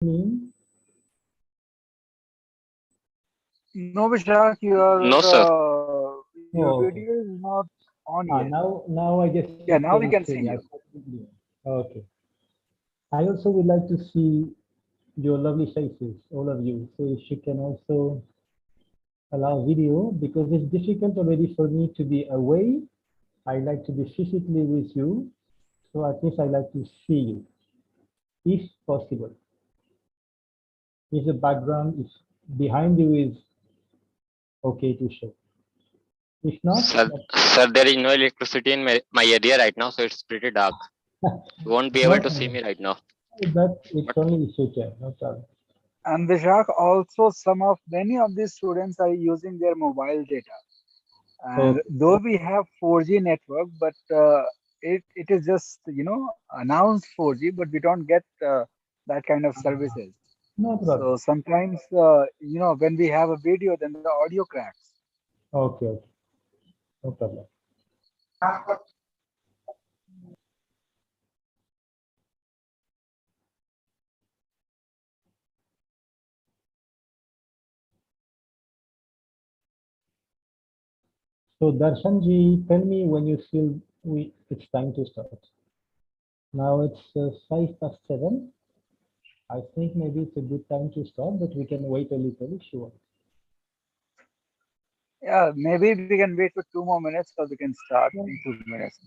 me? No, Vishak, your No, sir. your Oh, okay. video is not on yet. Now I guess Yeah, you now we can can see see me. you. Okay. I also would like to see your lovely faces, all of you. So if you can also allow video, because it's difficult already for me to be away. I like to be physically with you. So at least I like to see you, if possible. If the background is behind you is okay to show. If not, Sir, there is no electricity in my area right now, so it's pretty dark. You won't be no able to see problem. me right now. But it's But only if you can, no problem. And Vishak, also many of these students are using their mobile data. And Okay. though we have 4G network, but it is just, announced 4G, but we don't get that kind of services. No problem. So sometimes, when we have a video, then the audio cracks. Okay, okay. No problem. So Darshanji, tell me when you feel it's time to start. Now it's 7:05. I think maybe it's a good time to start, but we can wait a little if you want. Yeah, maybe we can wait for 2 more minutes, or we can start Yeah. in 2 minutes.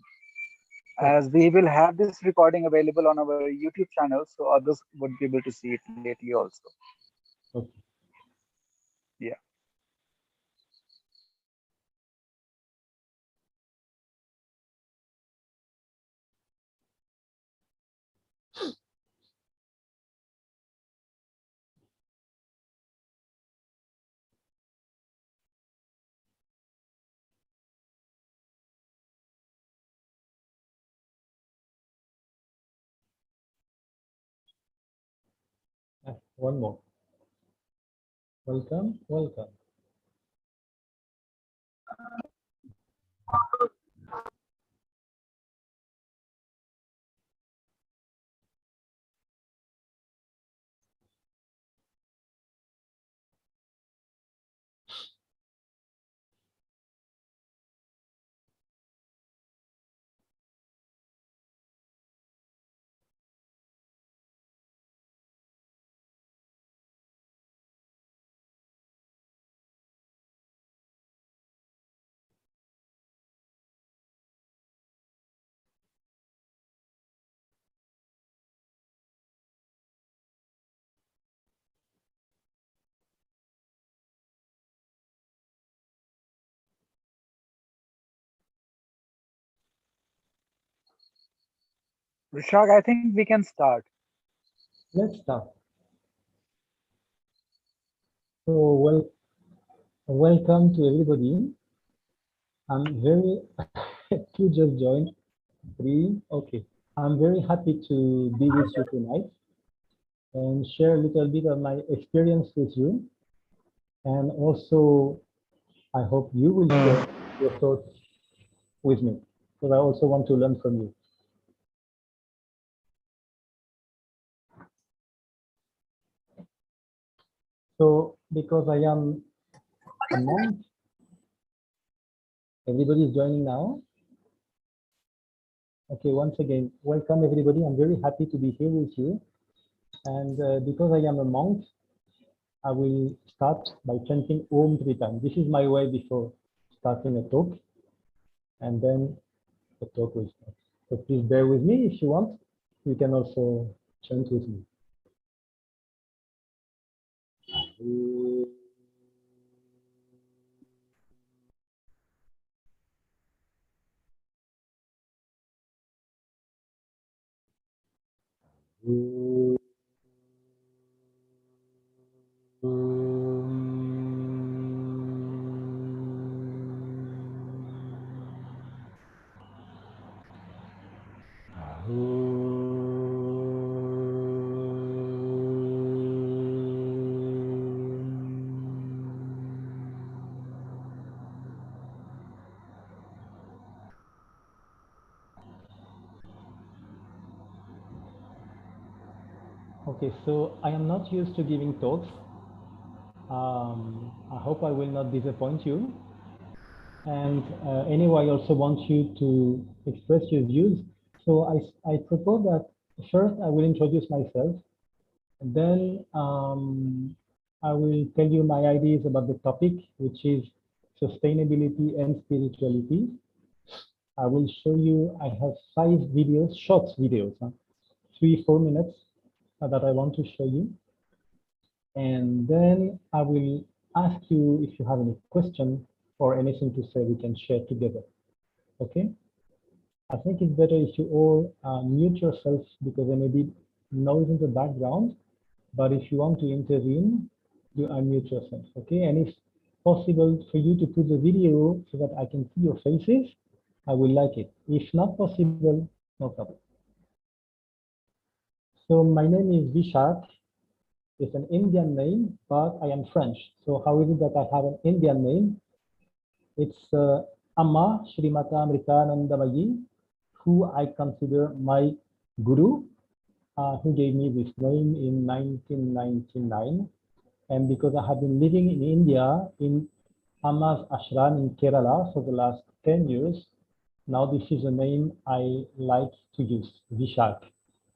Okay. As we will have this recording available on our YouTube channel, so others would be able to see it lately also. Okay. Yeah. One more. Welcome, welcome. Rishak, I think we can start. Let's start. So welcome to everybody. I'm very you just joined. Three. Okay. I'm very happy to be with you tonight and share a little bit of my experience with you. And also, I hope you will share your thoughts with me, because I also want to learn from you. So, because I am a monk, everybody is joining now. Okay, once again, welcome everybody. I'm very happy to be here with you. And because I am a monk, I will start by chanting Om 3 times. This is my way before starting a talk, and then the talk will start. So please bear with me if you want. You can also chant with me. Okay, so I am not used to giving talks. I hope I will not disappoint you. And anyway, I also want you to express your views. So I propose that first I will introduce myself, and then I will tell you my ideas about the topic, which is sustainability and spirituality. I will show you, I have 5 videos, short videos, 3-4 minutes that I want to show you. And then I will ask you if you have any question or anything to say, we can share together. Okay? I think it's better if you all mute yourselves because there may be noise in the background. But if you want to intervene, you unmute yourself. Okay? And if possible for you to put the video so that I can see your faces, I will like it. If not possible, no problem. So my name is Vishak. It's an Indian name, but I am French. So how is it that I have an Indian name? It's Amma Shrimata Amritanandamayi, who I consider my guru, who gave me this name in 1999. And because I have been living in India, in Amma's Ashram in Kerala for the last 10 years, now this is a name I like to use, Vishak.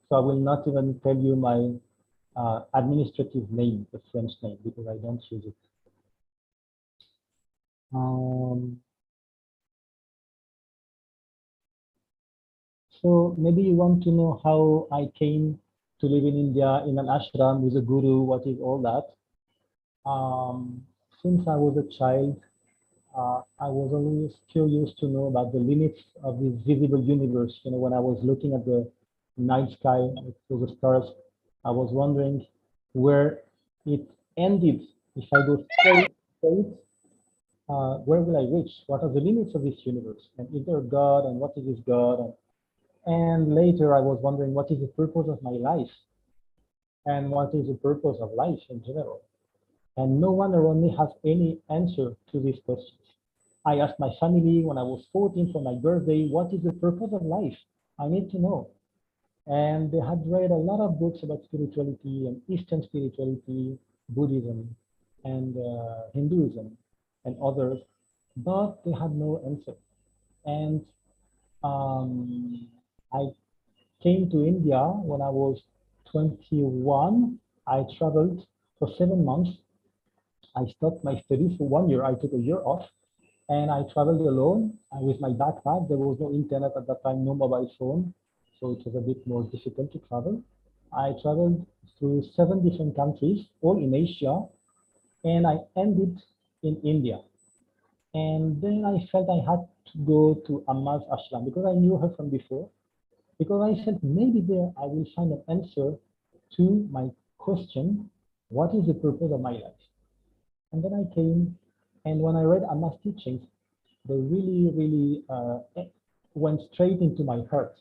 So I will not even tell you my administrative name, the French name, because I don't use it. So maybe you want to know how I came to live in India in an ashram with a guru, what is all that. Since I was a child, I was always curious to know about the limits of this visible universe. You know, when I was looking at the night sky through the stars, I was wondering where it ended. If I go straight, where will I reach? What are the limits of this universe? And is there a God? And what is this God? And later I was wondering, what is the purpose of my life? And what is the purpose of life in general? And no one around me has any answer to these questions. I asked my family when I was 14 for my birthday, what is the purpose of life? I need to know. And they had read a lot of books about spirituality and Eastern spirituality, Buddhism, and Hinduism, and others, but they had no answer. And I came to India when I was 21. I traveled for 7 months. I stopped my studies for 1 year. I took a year off and I traveled alone with my backpack. There was no internet at that time, no mobile phone. So it was a bit more difficult to travel. I traveled through 7 different countries, all in Asia, and I ended in India. And then I felt I had to go to Amma's ashram because I knew her from before. Because I felt maybe there I will find an answer to my question, what is the purpose of my life? And then I came, and when I read Amma's teachings, they really went straight into my heart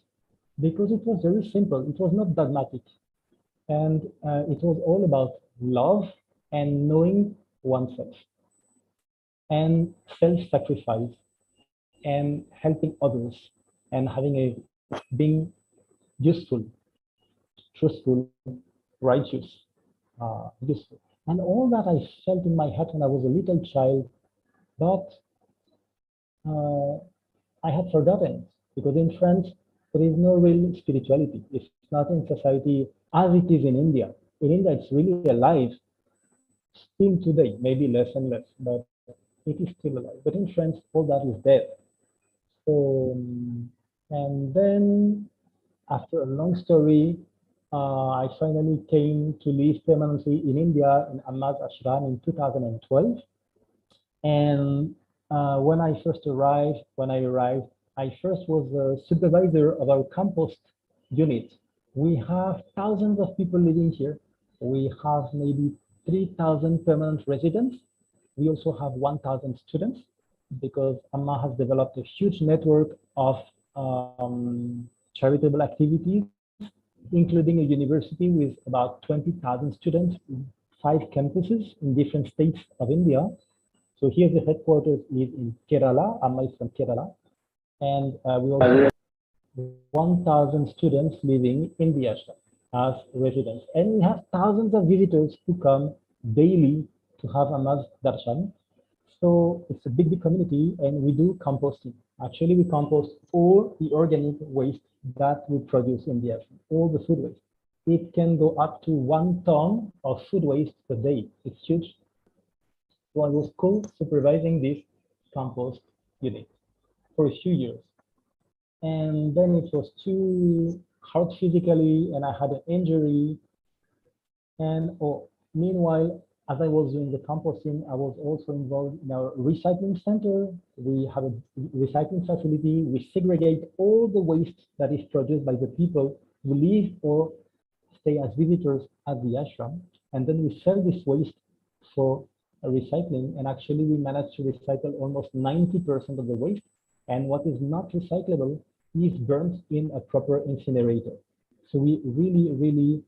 because it was very simple. It was not dogmatic. And it was all about love and knowing oneself and self-sacrifice and helping others and having being useful, truthful, righteous, useful. And all that I felt in my heart when I was a little child, but I had forgotten because in France, there is no real spirituality. It's not in society as it is in India. In India, it's really alive still today, maybe less and less, but it is still alive. But in France, all that is dead. So, and then after a long story, I finally came to live permanently in India in Amma's Ashram in 2012. And when I arrived, I first was the supervisor of our compost unit. We have thousands of people living here. We have maybe 3,000 permanent residents. We also have 1,000 students because Amma has developed a huge network of charitable activities, including a university with about 20,000 students in 5 campuses in different states of India. So here the headquarters is in Kerala. Amma is from Kerala. And we also have 1,000 students living in the ashram. as residents. And we have thousands of visitors who come daily to have a mass darshan. So it's a big, big community, and we do composting. Actually, we compost all the organic waste that we produce in the ashram, all the food waste. It can go up to 1 ton of food waste per day. It's huge. So I was co-supervising this compost unit for a few years. And then it was too hard physically, and I had an injury. And meanwhile, as I was doing the composting, I was also involved in our recycling center. We have a recycling facility. We segregate all the waste that is produced by the people who live or stay as visitors at the ashram. And then we sell this waste for recycling. And actually, we managed to recycle almost 90% of the waste. And what is not recyclable is burnt in a proper incinerator. So we really, really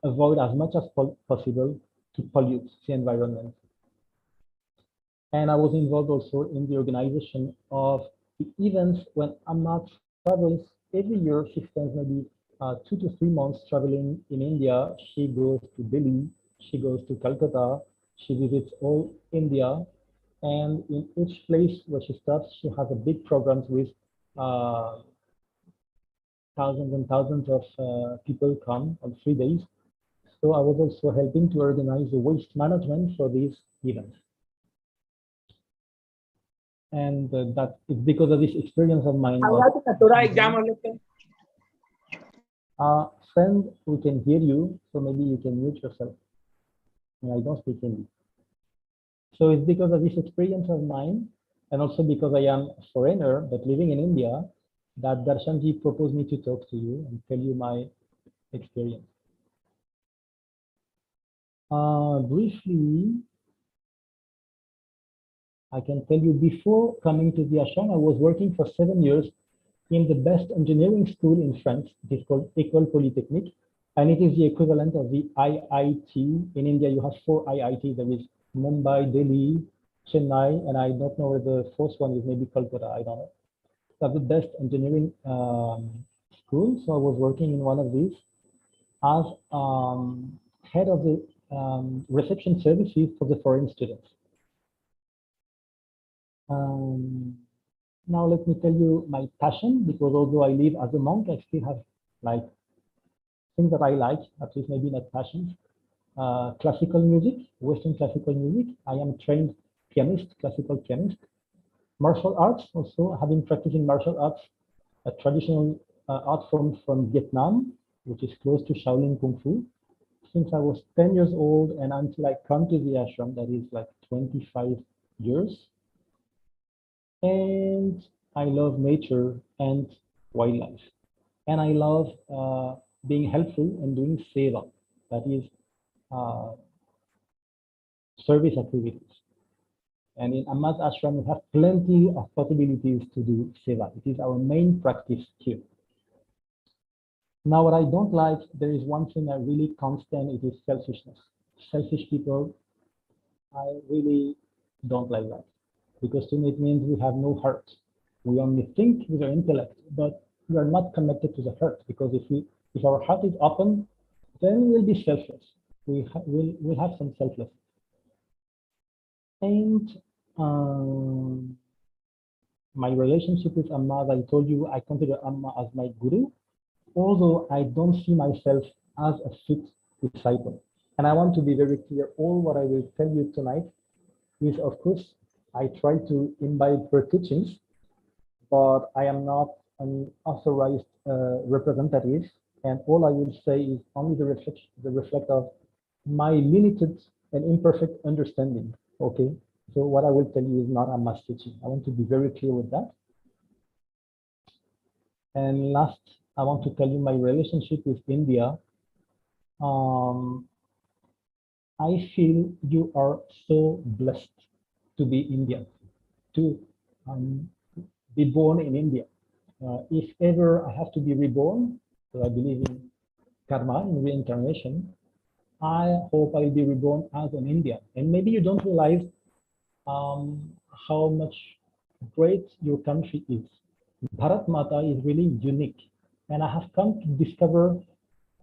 avoid as much as possible to pollute the environment. And I was involved also in the organization of the events when Amma travels every year. She spends maybe 2 to 3 months traveling in India. She goes to Delhi, she goes to Calcutta, she visits all India. And in each place where she stops, she has a big programs with thousands and thousands of people come on 3 days. So I was also helping to organize the waste management for these events. And that is because of this experience of mine. Friend, we can hear you, so maybe you can mute yourself. And I don't speak Hindi. So it's because of this experience of mine, and also because I am a foreigner but living in India, that Darshanji proposed me to talk to you and tell you my experience. Briefly, I can tell you, before coming to the ashram, I was working for 7 years in the best engineering school in France. It is called École Polytechnique, and it is the equivalent of the IIT. In India, you have 4 IITs. There is Mumbai, Delhi, Chennai, and I don't know where the fourth one is, maybe Calcutta, I don't know. That's the best engineering school. So I was working in one of these as head of the reception services for the foreign students. Now let me tell you my passion, because although I live as a monk, I still have like things that I like, at least maybe not passions. Classical music, Western classical music. I am a trained pianist, classical pianist. Martial arts, also having practicing martial arts, a traditional art form from Vietnam, which is close to Shaolin Kung Fu. Since I was 10 years old and until I come to the ashram, that is like 25 years. And I love nature and wildlife. And I love being helpful and doing seva, that is service activities. And in Amma's ashram, we have plenty of possibilities to do seva. It is our main practice here. Now, what I don't like, there is one thing I really can't stand, it is selfishness. Selfish people, I really don't like that. Because to me, it means we have no heart. We only think with our intellect, but we are not connected to the heart. Because if our heart is open, then we'll be selfless. We'll have some selflessness. And my relationship with Amma, as I told you, I consider Amma as my guru, although I don't see myself as a fit disciple. And I want to be very clear, all what I will tell you tonight is, of course, I try to imbibe her teachings, but I am not an authorized representative, and all I will say is only the reflect of my limited and imperfect understanding. Okay, so what I will tell you is not Amma's teaching. I want to be very clear with that. And last, I want to tell you my relationship with India. I feel you are so blessed to be Indian, to be born in India. If ever I have to be reborn, so I believe in karma, in reincarnation, I hope I'll be reborn as an Indian. And maybe you don't realize how much great your country is. Bharat Mata is really unique. And I have come to discover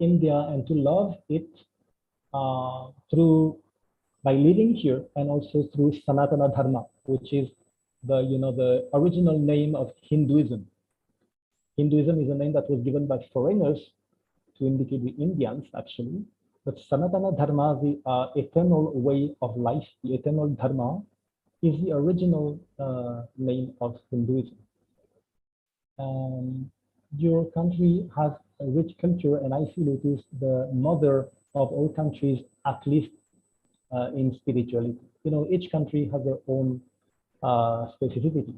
India and to love it through by living here and also through Sanatana Dharma, which is the original name of Hinduism. Hinduism is a name that was given by foreigners to indicate the Indians, actually. But Sanatana Dharma, the eternal way of life, the eternal Dharma, is the original name of Hinduism. Your country has a rich culture, and I feel it is the mother of all countries, at least in spirituality. Each country has their own specificity.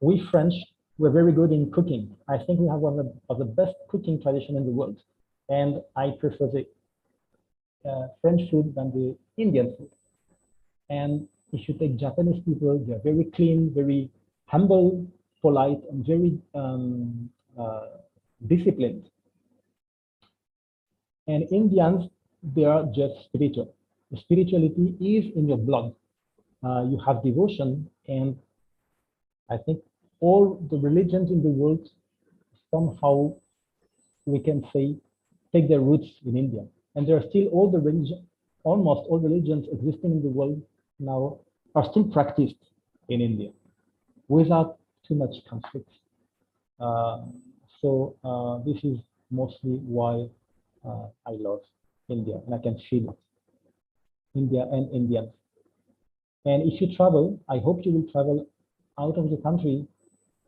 We French, we're very good in cooking. I think we have one of the best cooking tradition in the world. And I prefer the French food than the Indian food. And if you take Japanese people, they're very clean, very humble, polite, and very disciplined. And Indians, they are just spiritual. The spirituality is in your blood. You have devotion, and I think all the religions in the world somehow, we can say, take their roots in India. And there are still all the religions, almost all religions existing in the world now are still practiced in India without too much conflict. So this is mostly why I love India, and I can feel it. India and Indians. And if you travel, I hope you will travel out of the country,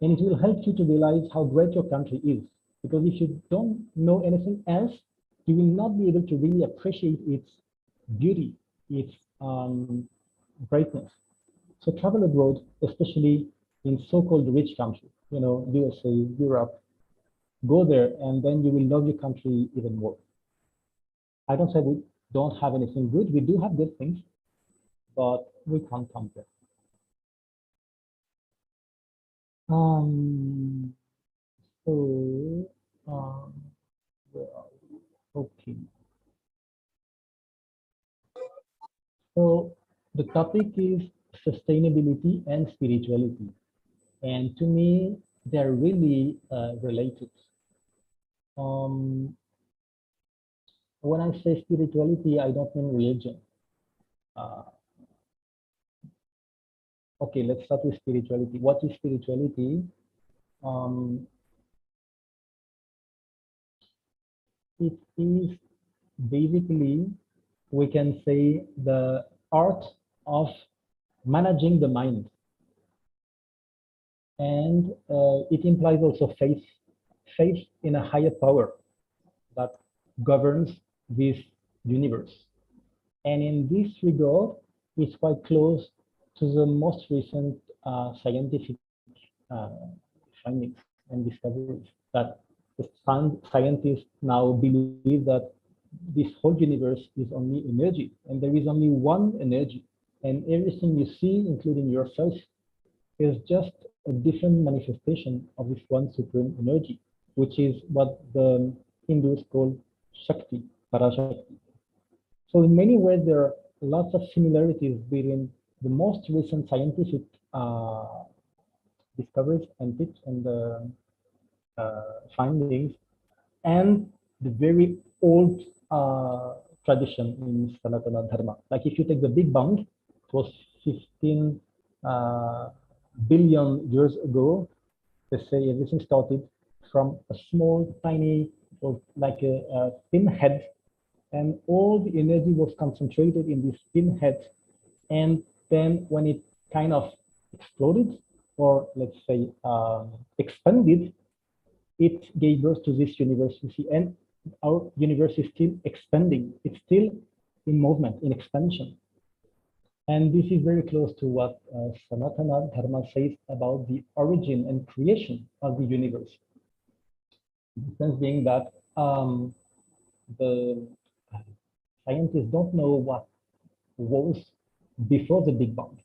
and it will help you to realize how great your country is. Because if you don't know anything else, you will not be able to really appreciate its beauty, its greatness. So travel abroad, especially in so-called rich countries, USA, Europe, go there, and then you will love your country even more. I don't say we don't have anything good. We do have good things, but we can't compare. So, okay. So the topic is sustainability and spirituality. And to me, they're really related. When I say spirituality, I don't mean religion. Okay, let's start with spirituality. What is spirituality? It is basically, we can say, the art of managing the mind. And it implies also faith in a higher power that governs this universe. And in this regard, it's quite close to the most recent scientific findings and discoveries, that the scientists now believe that this whole universe is only energy, and there is only one energy, and everything you see, including yourself, is just a different manifestation of this one supreme energy, which is what the Hindus call Shakti, Parashakti. So in many ways, there are lots of similarities between the most recent scientific discoveries and tips and findings and the very old tradition in Sanatana Dharma. Like if you take the Big Bang, it was 15 billion years ago. They say everything started from a small, tiny, like a pinhead, and all the energy was concentrated in this pinhead. And then when it kind of exploded, or let's say expanded, it gave birth to this universe you see. And our universe is still expanding. It's still in movement, in expansion. And this is very close to what Sanatana Dharma says about the origin and creation of the universe. The sense being that the scientists don't know what was before the Big Bang.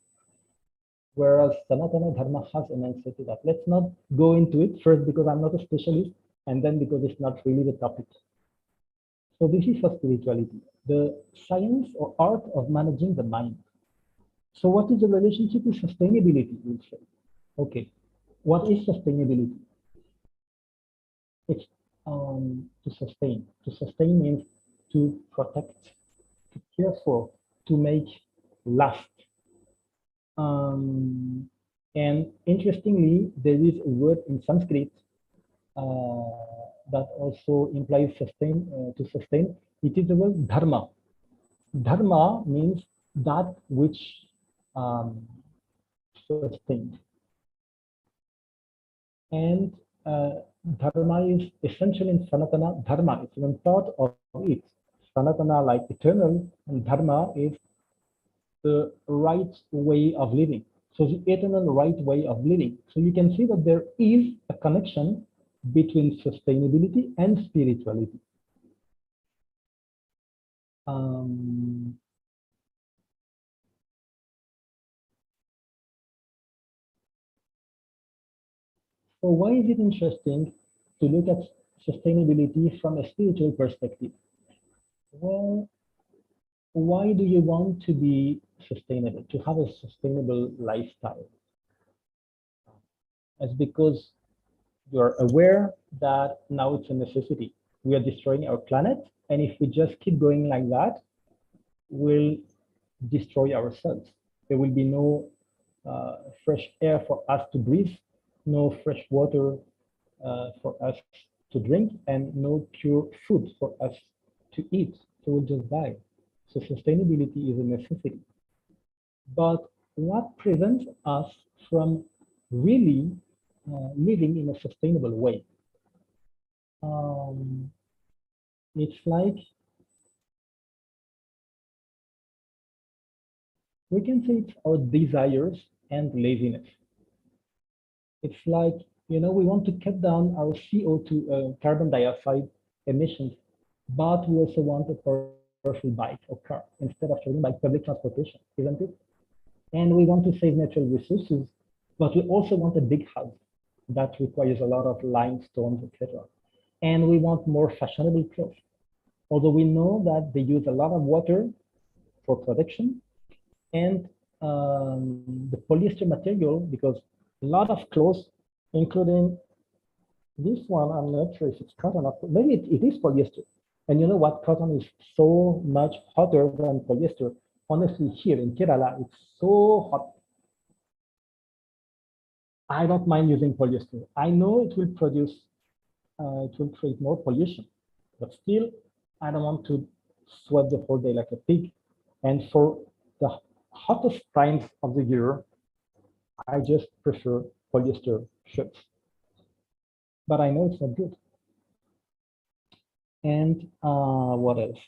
Whereas Sanatana Dharma has an answer to that. Let's not go into it first because I'm not a specialist, and then because it's not really the topic. So this is for spirituality, the science or art of managing the mind. So what is the relationship with sustainability, we'll say? Okay, what is sustainability? It's to sustain. To sustain means to protect, to care for, to make last. And interestingly, there is a word in Sanskrit that also implies sustain, to sustain. It is the word dharma. Dharma means that which sustains. And dharma is essential in Sanatana Dharma. It's even part of it. Sanatana, like eternal, and dharma is the right way of living. So the eternal right way of living. So you can see that there is a connection between sustainability and spirituality. So why is it interesting to look at sustainability from a spiritual perspective? Well, why do you want to be sustainable, to have a sustainable lifestyle? It's because you're aware that now it's a necessity. We are destroying our planet, and if we just keep going like that, we'll destroy ourselves. There will be no fresh air for us to breathe, no fresh water for us to drink, and no pure food for us to eat. So we'll just die. So sustainability is a necessity. But what prevents us from really living in a sustainable way? It's like, we can say it's our desires and laziness. It's like, you know, we want to cut down our CO2, carbon dioxide emissions, but we also want a powerful bike or car instead of traveling by public transportation, isn't it? And we want to save natural resources, but we also want a big house that requires a lot of limestones, etc. And we want more fashionable clothes, although we know that they use a lot of water for production, and the polyester material, because a lot of clothes, including this one, I'm not sure if it's cotton or maybe it is polyester. And you know what? Cotton is so much hotter than polyester. Honestly, here in Kerala, it's so hot. I don't mind using polyester. I know it will it will create more pollution, but still, I don't want to sweat the whole day like a pig. And for the hottest times of the year, I just prefer polyester shirts. But I know it's not good. And what else?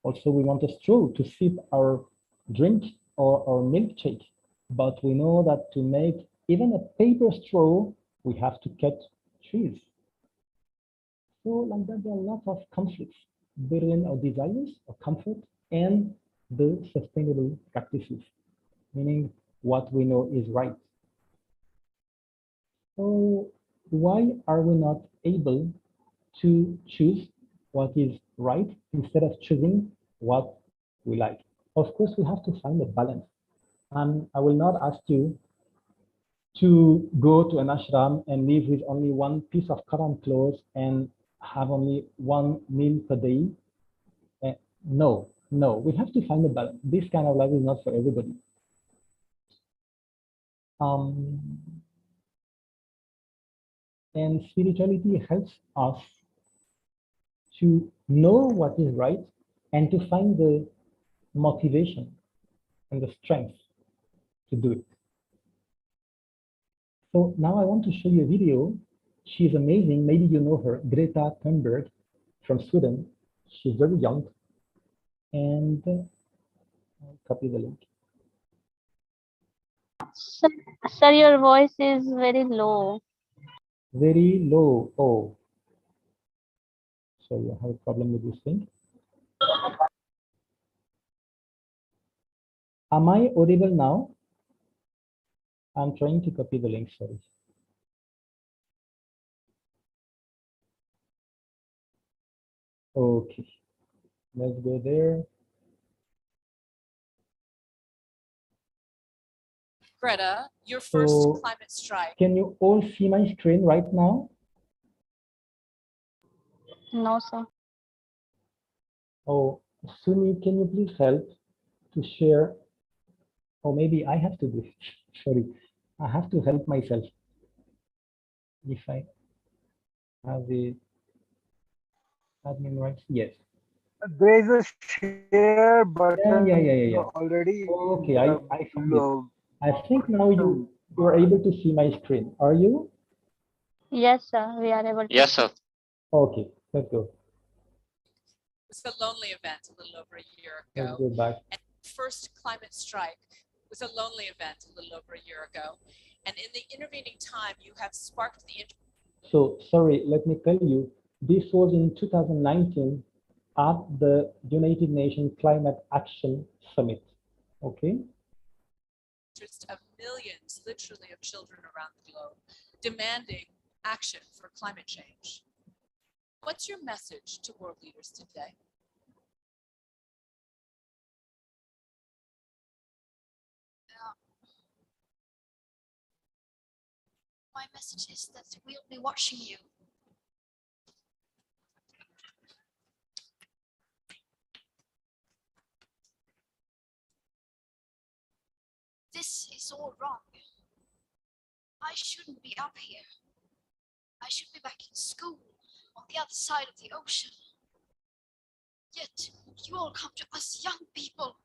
Also, we want a straw to sip our drink or our milkshake. But we know that to make even a paper straw, we have to cut trees. So like that, there are a lot of conflicts between our desires, our comfort, and the sustainable practices, meaning what we know is right. So why are we not able to choose what is right instead of choosing what we like? Of course, we have to find a balance. And I will not ask you to go to an ashram and live with only one piece of cotton clothes and have only one meal per day. No, no, we have to find a balance. This kind of life is not for everybody. And spirituality helps us to know what is right and to find the motivation and the strength to do it. So now I want to show you a video. She's amazing. Maybe you know her, Greta Thunberg from Sweden. She's very young. And I'll copy the link. Sir, your voice is very low. Very low. Oh, sorry, I have a problem with this thing. Am I audible now? I'm trying to copy the link, sorry. Okay, let's go there. Greta, your first So, climate strike. can you all see my screen right now? No, sir. Oh, Sumi, can you please help to share? Or maybe I have to do it. Sorry, I have to help myself. If I have the admin rights, yes. There is a share button Yeah. already. Okay, I found it. Below. I think now you are able to see my screen. Are you? Yes, sir. We are able to. Yes, sir. Okay, let's go. It was a lonely event a little over a year Let's ago. go back. And first climate strike was a lonely event a little over a year ago. And in the intervening time, you have sparked the interest. So sorry, let me tell you, this was in 2019 at the United Nations Climate Action Summit. Okay. Of millions, literally, of children around the globe demanding action for climate change. What's your message to world leaders today? My message is that we'll be watching you. This is all wrong. I shouldn't be up here. I should be back in school on the other side of the ocean. Yet you all come to us young people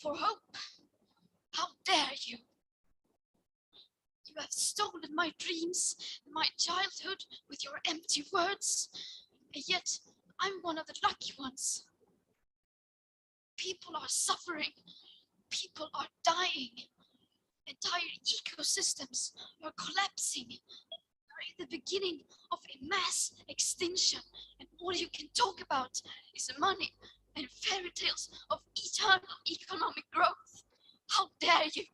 for hope. How dare you? You have stolen my dreams and my childhood with your empty words. And yet I'm one of the lucky ones. People are suffering. People are dying. Entire ecosystems are collapsing. We're in the beginning of a mass extinction, and all you can talk about is money and fairy tales of eternal economic growth. How dare you?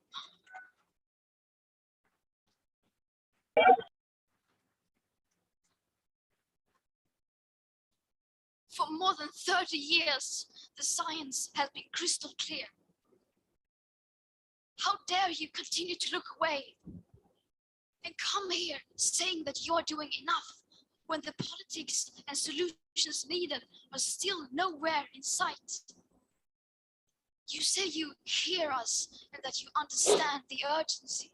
For more than 30 years, the science has been crystal clear. How dare you continue to look away and come here saying that you're doing enough when the politics and solutions needed are still nowhere in sight? You say you hear us and that you understand the urgency.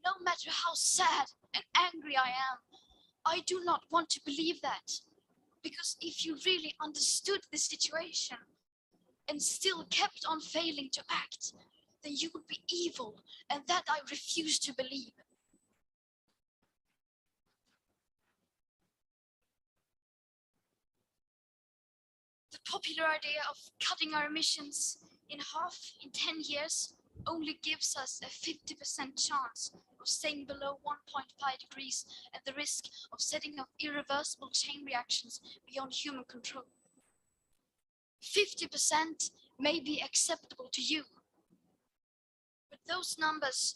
No matter how sad and angry I am, I do not want to believe that. Because if you really understood the situation and still kept on failing to act, then you would be evil, and that I refuse to believe. The popular idea of cutting our emissions in half in 10 years only gives us a 50% chance of staying below 1.5 degrees at the risk of setting off irreversible chain reactions beyond human control. 50% may be acceptable to you, but those numbers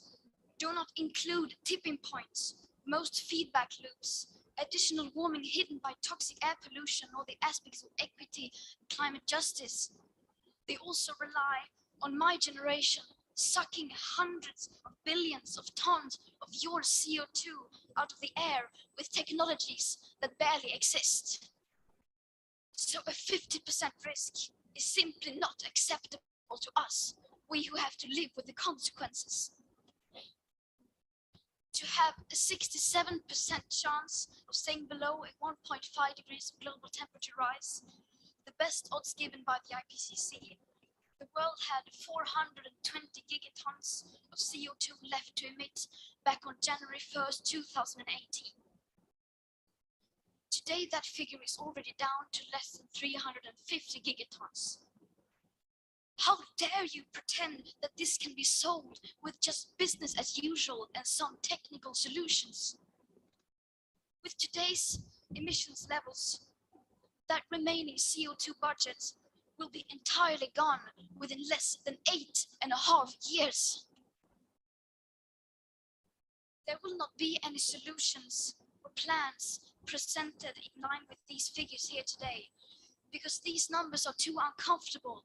do not include tipping points, most feedback loops, additional warming hidden by toxic air pollution, or the aspects of equity and climate justice. They also rely on my generation sucking hundreds of billions of tons of your CO2 out of the air with technologies that barely exist. So a 50% risk is simply not acceptable to us, we who have to live with the consequences. To have a 67% chance of staying below a 1.5 degrees of global temperature rise, the best odds given by the IPCC, the world had 420 gigatons of CO2 left to emit back on January 1st, 2018. Today, that figure is already down to less than 350 gigatons. How dare you pretend that this can be solved with just business as usual and some technical solutions? With today's emissions levels, that remaining CO2 budget will be entirely gone within less than 8.5 years. There will not be any solutions or plans presented in line with these figures here today, because these numbers are too uncomfortable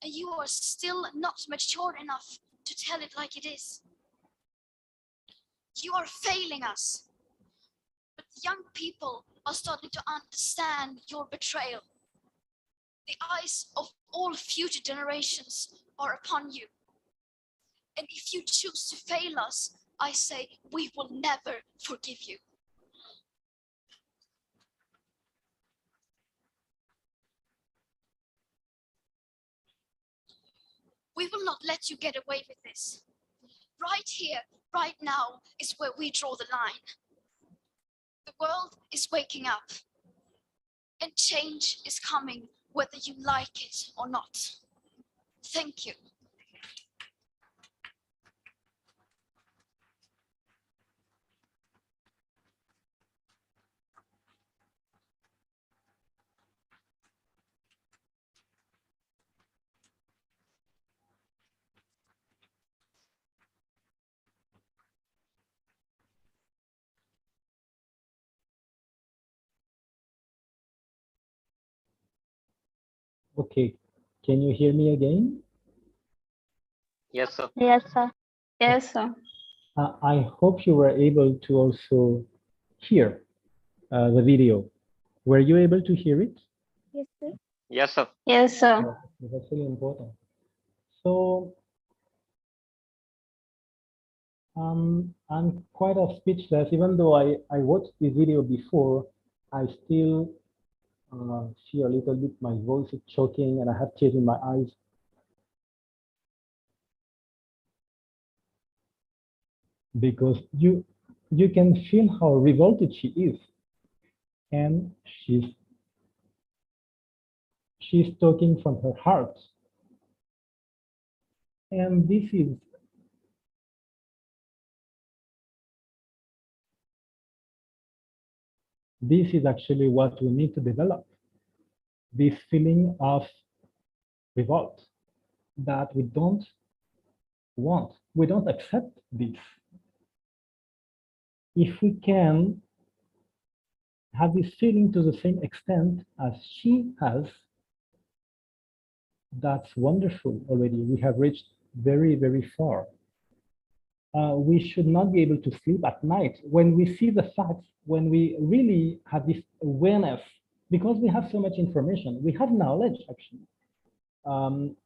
and you are still not mature enough to tell it like it is. You are failing us. But young people are starting to understand your betrayal. The eyes of all future generations are upon you. And if you choose to fail us, I say we will never forgive you. We will not let you get away with this. Right here, right now is where we draw the line. The world is waking up, and change is coming whether you like it or not. Thank you. Okay, can you hear me again? Yes, sir. Yes, sir. Yes, sir. I hope you were able to also hear the video. Were you able to hear it? Yes, sir. Yes, sir. Yes, sir. Yeah, that's really important. So I'm quite speechless. Even though I watched the video before, I still see a little bit my voice is choking and I have tears in my eyes. Because you can feel how revolted she is. And she's talking from her heart. And this is actually what we need to develop. This feeling of revolt that we don't want. We don't accept this. If we can have this feeling to the same extent as she has, that's wonderful already. We have reached very, very far. We should not be able to sleep at night when we see the facts, when we really have this awareness, because we have so much information. We have knowledge, actually.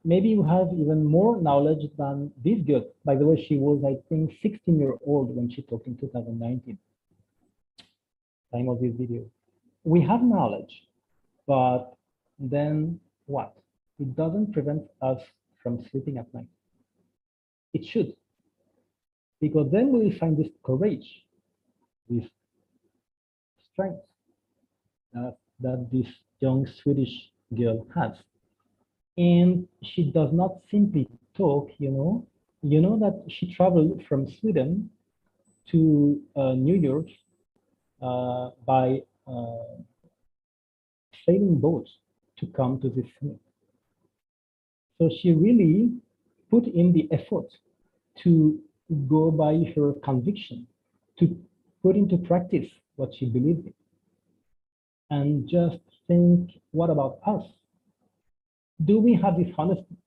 Maybe you have even more knowledge than this girl. By the way, she was, I think, 16-year-old when she talked in 2019, time of this video. We have knowledge, but then what? It doesn't prevent us from sleeping at night. It should, because then we will find this courage, this strength that this young Swedish girl has. And she does not simply talk, you know that she traveled from Sweden to New York by sailing boat to come to this summit. So she really put in the effort to go by her conviction, to put into practice what she believed in. And just think, what about us? Do we have this honesty?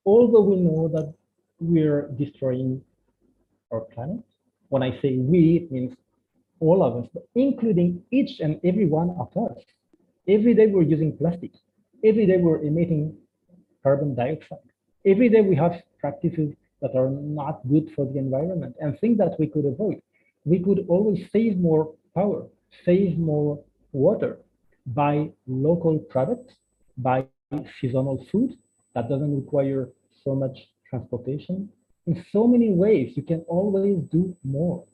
Although we know that we're destroying our planet, when I say we, it means all of us, but including each and every one of us. Every day we're using plastic. Every day we're emitting carbon dioxide. Every day we have practices that are not good for the environment and things that we could avoid. We could always save more power, save more water, buy local products, buy seasonal food that doesn't require so much transportation. In so many ways, you can always do more.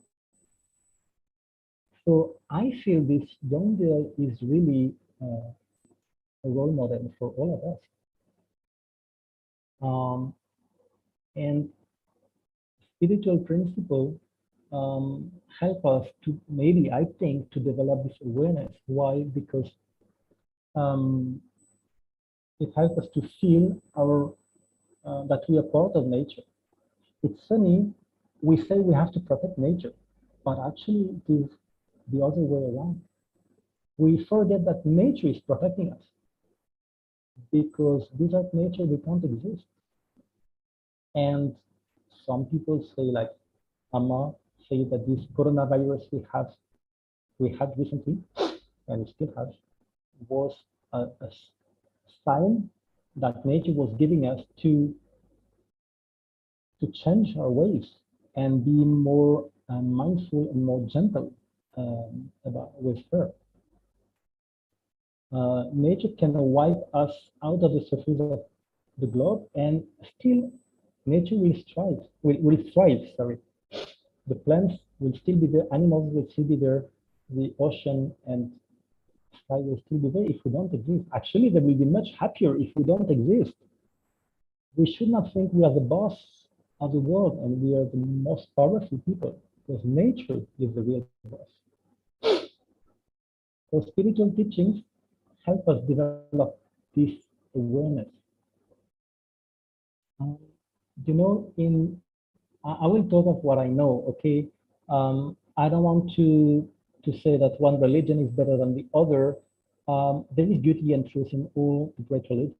So I feel this young girl is really a role model for all of us. And spiritual principle help us to maybe, I think, to develop this awareness. Why? Because it helps us to feel our that we are part of nature. It's funny, we say we have to protect nature, but actually it is the other way around. We forget that nature is protecting us, because without nature we can't exist. And some people say, like Amma say, that this coronavirus we had recently and it still has, was a sign that nature was giving us to change our ways and be more mindful and more gentle about with her. Nature can wipe us out of the surface of the globe, and still nature will strive, will thrive. Sorry, the plants will still be there, animals will still be there, the ocean and sky will still be there if we don't exist. Actually, they will be much happier if we don't exist. We should not think we are the boss of the world and we are the most powerful people, because nature is the real boss. So spiritual teachings help us develop this awareness. You know, I will talk of what I know, okay? I don't want to say that one religion is better than the other. There is beauty and truth in all the great religions.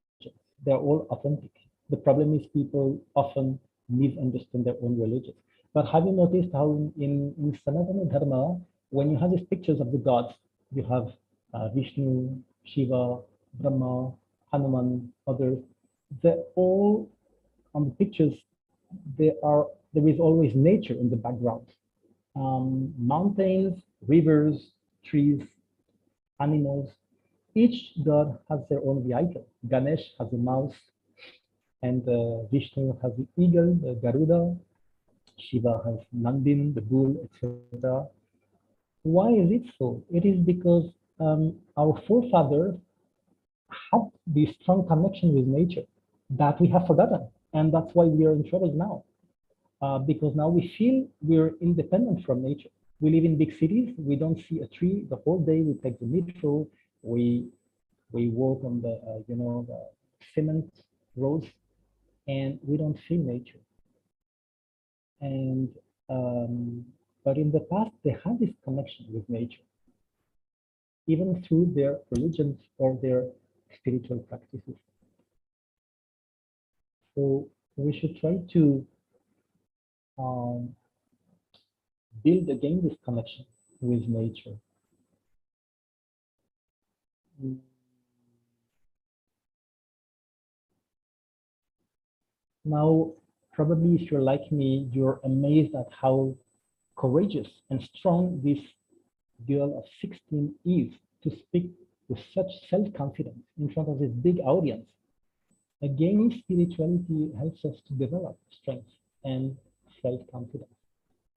They're all authentic. The problem is people often misunderstand their own religions. But have you noticed how in Sanatana Dharma, when you have these pictures of the gods, you have Vishnu, Shiva, Brahma, Hanuman, others, they're all on the pictures, there is always nature in the background. Mountains, rivers, trees, animals. Each god has their own vehicle. Ganesh has a mouse, and Vishnu has the eagle, the Garuda. Shiva has Nandin, the bull, etc. Why is it so? It is because our forefathers had this strong connection with nature that we have forgotten, and that's why we are in trouble now. Because now we feel we're independent from nature. We live in big cities. We don't see a tree the whole day. We take the metro. We walk on the the cement roads, and we don't feel nature. And but in the past, they had this connection with nature, even through their religions or their spiritual practices. So we should try to build again this connection with nature. Now, probably if you're like me, you're amazed at how courageous and strong this girl of 16 is to speak with such self-confidence in front of this big audience. Again, spirituality helps us to develop strength and self-confidence,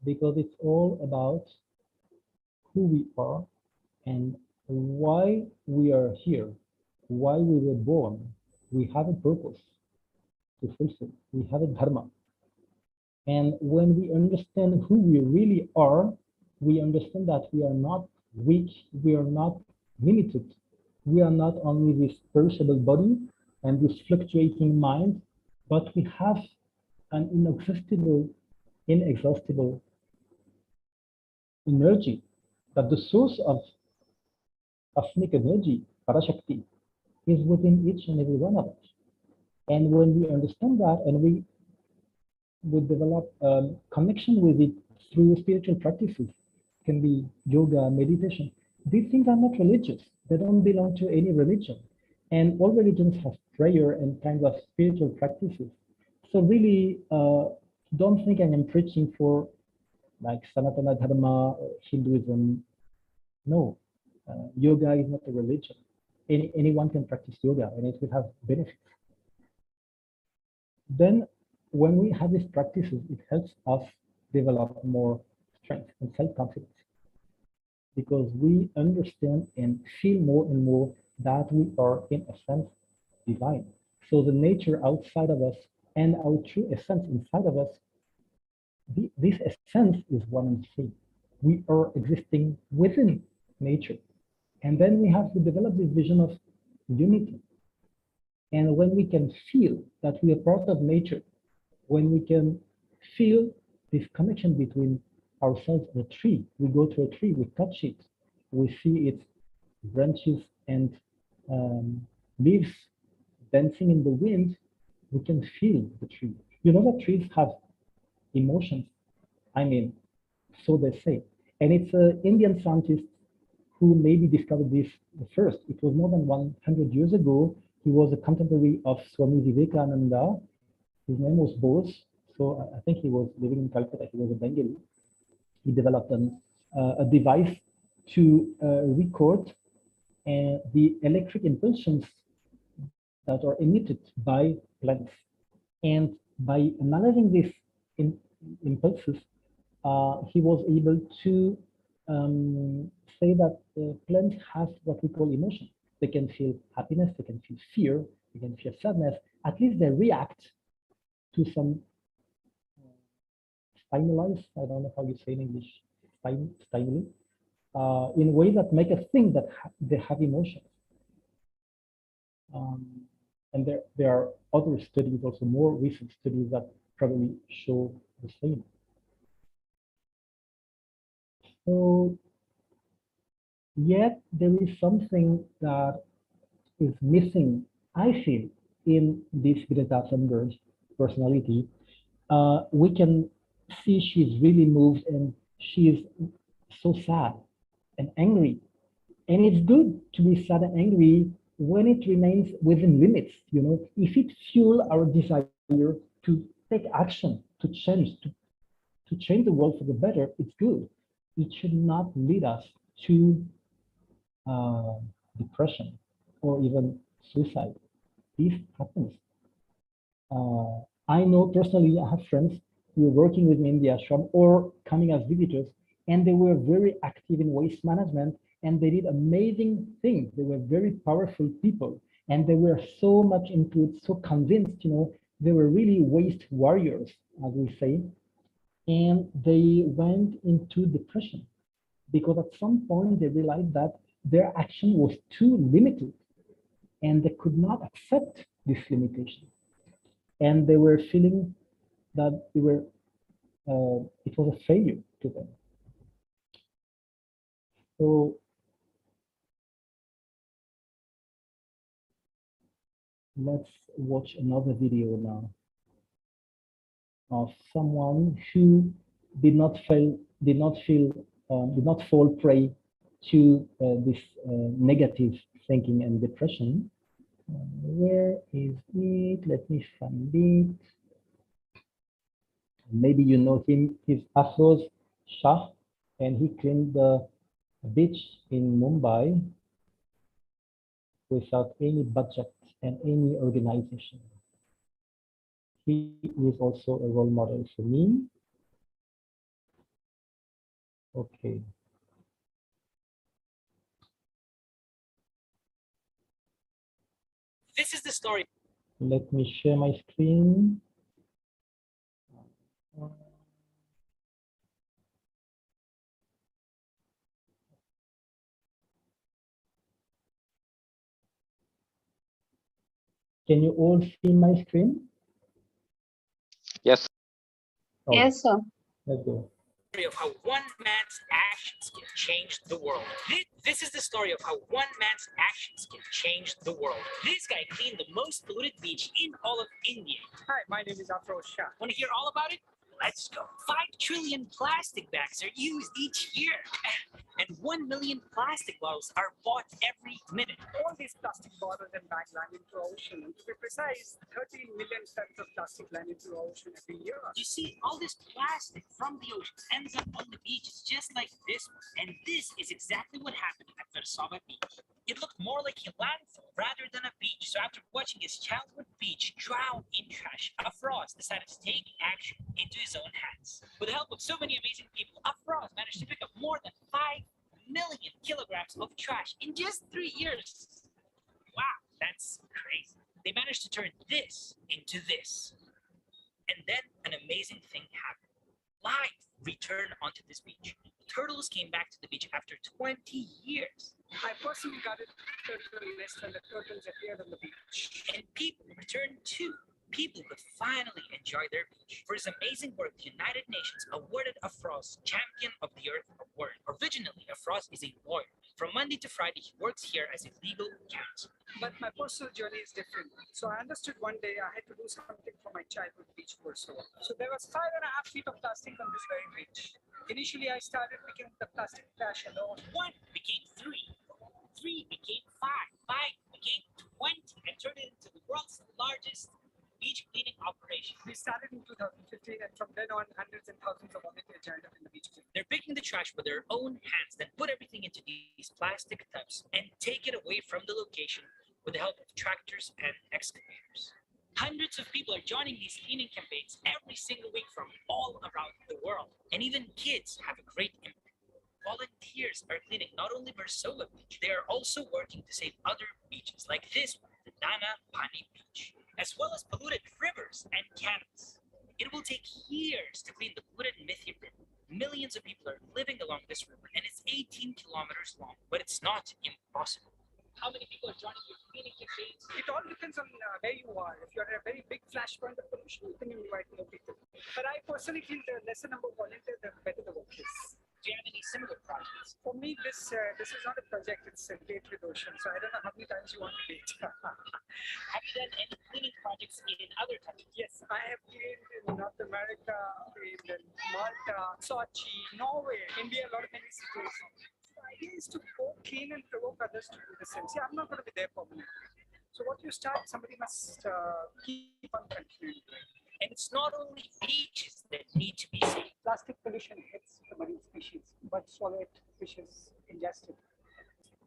because it's all about who we are and why we are here, why we were born. We have a purpose to fulfill. We have a dharma. And when we understand who we really are, we understand that we are not weak, we are not limited. We are not only this perishable body and this fluctuating mind, but we have an inexhaustible energy, that the source of cosmic energy, Parashakti, is within each and every one of us. And when we understand that and we develop connection with it through spiritual practices, it can be yoga, meditation. These things are not religious. They don't belong to any religion. And all religions have prayer and kind of spiritual practices. So really, don't think I am preaching for like Sanatana Dharma or Hinduism. No, yoga is not a religion. Anyone can practice yoga and it will have benefits. Then when we have these practices, it helps us develop more strength and self-confidence, because we understand and feel more and more that we are in a sense divine. So the nature outside of us and our true essence inside of us, this essence is one and the same. We are existing within nature. And then we have to develop this vision of unity. And when we can feel that we are part of nature, when we can feel this connection between ourselves and a tree, we go to a tree, we touch it, we see its branches and leaves dancing in the wind, we can feel the tree. You know that trees have emotions. I mean, so they say. And it's an Indian scientist who maybe discovered this first. It was more than 100 years ago. He was a contemporary of Swami Vivekananda. His name was Bose. So I think he was living in Calcutta. He was a Bengali. He developed a device to record the electric impulsions that are emitted by plants. And by analyzing these impulses, he was able to say that plants have what we call emotion. They can feel happiness, they can feel fear, they can feel sadness. At least they react to some stimuli, I don't know how you say in English, stimuli, in a way that make us think that they have emotions. And there are other studies, also more recent studies, that probably show the same. So, yet there is something that is missing, I feel, in this Greta Thunberg personality. We can see she's really moved and she's so sad and angry. And it's good to be sad and angry when it remains within limits. You know, if it fuels our desire to take action, to change the world for the better, it's good. It should not lead us to depression or even suicide. This happens. I know personally, I have friends who are working with me in the ashram or coming as visitors, and they were very active in waste management, and they did amazing things. They were very powerful people, and they were so much into it, so convinced, you know, they were really waste warriors, as we say, and they went into depression because at some point they realized that their action was too limited and they could not accept this limitation. And they were feeling that they were, it was a failure to them. So let's watch another video now of someone who did not fall prey to this negative thinking and depression. Where is it? Let me find it. Maybe you know him. He's Afroz Shah, and he cleaned the beach in Mumbai without any budget and any organization. He is also a role model for me. Okay. This is the story. Let me share my screen. Can you all see my screen? Yes. Oh, Yes, sir. let's go. Of how one man's actions can change the world. This is the story of how one man's actions can change the world. This guy cleaned the most polluted beach in all of India. Hi, my name is Afroz Shah. Want to hear all about it? Let's go. 5 trillion plastic bags are used each year. And 1 million plastic bottles are bought every minute. All these plastic bottles and bags land into the ocean. And to be precise, 13 million tons of plastic land into the ocean every year. You see, all this plastic from the ocean ends up on the beaches just like this one. And this is exactly what happened at Versova Beach. It looked more like a landfill rather than a beach. So after watching his childhood beach drown in trash, Afroz decided to take action into his own hands. With the help of so many amazing people, Afroz managed to pick up more than 5 million kilograms of trash in just 3 years. Wow, that's crazy. They managed to turn this into this. And then an amazing thing happened. Life returned onto this beach. Turtles came back to the beach after 20 years. I personally guarded the turtle nest and the turtles appeared on the beach. And people returned too. People could finally enjoy their beach. For his amazing work, the United Nations awarded Afroz Champion of the Earth Award. Originally, Afroz is a lawyer. From Monday to Friday, he works here as a legal counsel. But my personal journey is different. So I understood one day I had to do something for my childhood beach. beach of Warsaw. So there was 5.5 feet of plastic on this very beach. Initially, I started picking the plastic trash alone. 1 became 3. 3 became 5. 5 became 20 and turned it into the world's largest beach cleaning operation. We started in 2015, and from then on, hundreds and thousands of volunteers joined up in the beach cleaning. They're picking the trash with their own hands, then put everything into these plastic tubs and take it away from the location with the help of tractors and excavators. Hundreds of people are joining these cleaning campaigns every single week from all around the world. And even kids have a great impact. Volunteers are cleaning not only Versova Beach, they are also working to save other beaches like this one, the Dana Pani Beach, as well as polluted rivers and canals. It will take years to clean the polluted Mithi River. Millions of people are living along this river, and it's 18 kilometers long, but it's not impossible. How many people are joining your cleaning campaigns? It all depends on where you are. If you're at a very big flashpoint of pollution, then you invite more people. But I personally feel the lesser number of volunteers, the better the work is. Do you have any similar projects? For me, this is not a project, it's a date with ocean. So I don't know how many times you want to date. Have you done any cleaning projects in other countries? Yes, I have cleaned in North America, in Malta, Sochi, Norway, India, a lot of many cities. The idea is to go clean and provoke others to do the same. See, I'm not going to be there permanently. So what you start, somebody must keep on continuing. And it's not only beaches that need to be saved. Plastic pollution hits the marine species, but swallow it, fishes ingest it.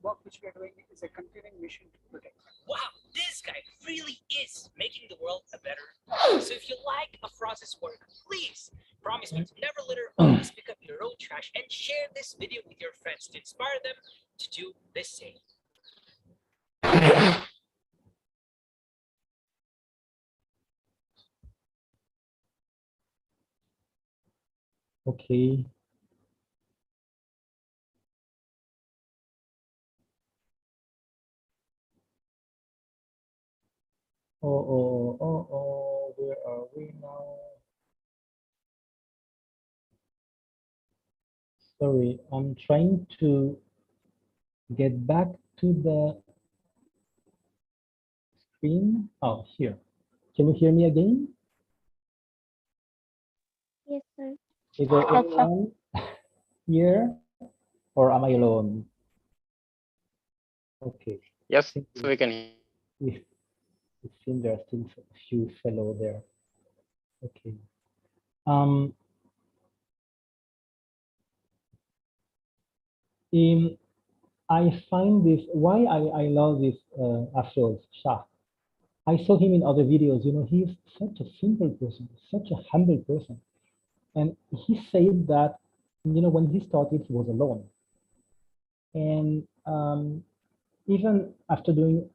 Work which we are doing is a continuing mission to protect. Wow, this guy really is making the world a better place. So if you like Afraz's work, please promise me to never litter, always pick up your own trash, and share this video with your friends to inspire them to do the same. Okay. Where are we now? Sorry, I'm trying to get back to the screen. Oh, here. Can you hear me again? Yes, sir. Is there Yes, sir. anyone here, or am I alone? Okay. Yes, so we can. It seems there are still a few fellow there. Okay. I find this, why I love this Afroz Shah. I saw him in other videos, you know, he's such a simple person, such a humble person. And he said that, you know, when he started, he was alone. And even after doing,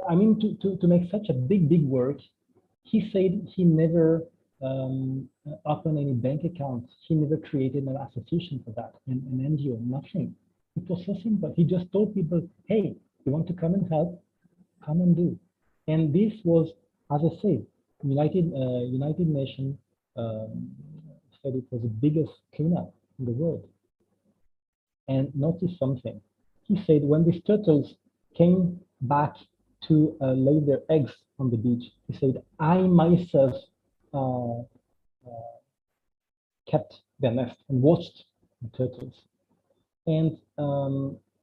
I mean, to make such a big work, he said he never opened any bank accounts. He never created an association for that, an NGO, nothing. It was so simple. He just told people, hey, you want to come and help? Come and do. And this was, as I said, United Nations said it was the biggest cleanup in the world. And notice something. He said when these turtles came back to lay their eggs on the beach, he said, I myself kept their nest and watched the turtles. And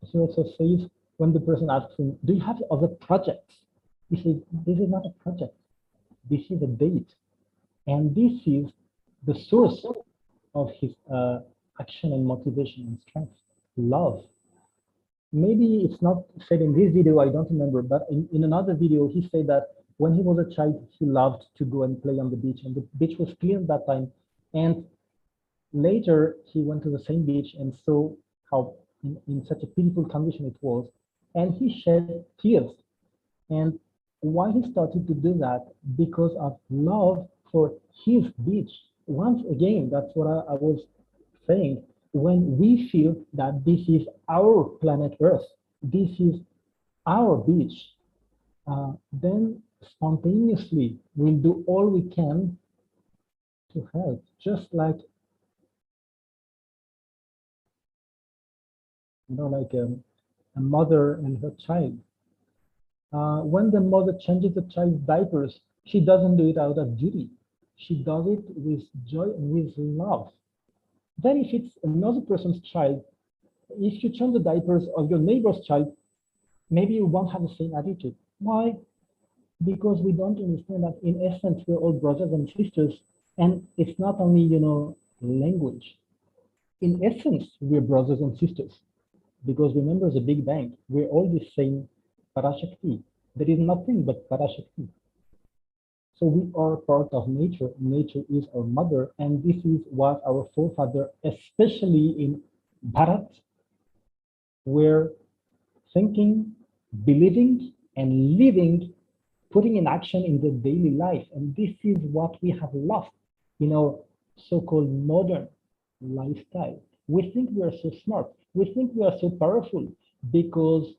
he also says, when the person asks him, do you have other projects? He said, this is not a project. This is a date. And this is the source of his action and motivation and strength, love. Maybe it's not said in this video, I don't remember, but in another video, he said that when he was a child, he loved to go and play on the beach, and the beach was clear at that time. And later, he went to the same beach and saw how in such a pitiful condition it was, and he shed tears. And why he started to do that? Because of love for his beach. Once again, that's what I was saying. When we feel that this is our planet Earth, this is our beach, then spontaneously we'll do all we can to help, just like, you know, like a mother and her child. When the mother changes the child's diapers, she doesn't do it out of duty. she does it with joy and with love. Then if it's another person's child, if you change the diapers of your neighbor's child, maybe you won't have the same attitude. Why? Because we don't understand that in essence, we're all brothers and sisters. And it's not only, language. In essence, we're brothers and sisters. Because remember the Big Bang, we're all the same Parashakti. There is nothing but Parashakti. So we are part of nature. Nature is our mother. And this is what our forefather, especially in Bharat, were thinking, believing, and living, putting in action in the daily life. And this is what we have lost in our so-called modern lifestyle. We think we are so smart. We think we are so powerful because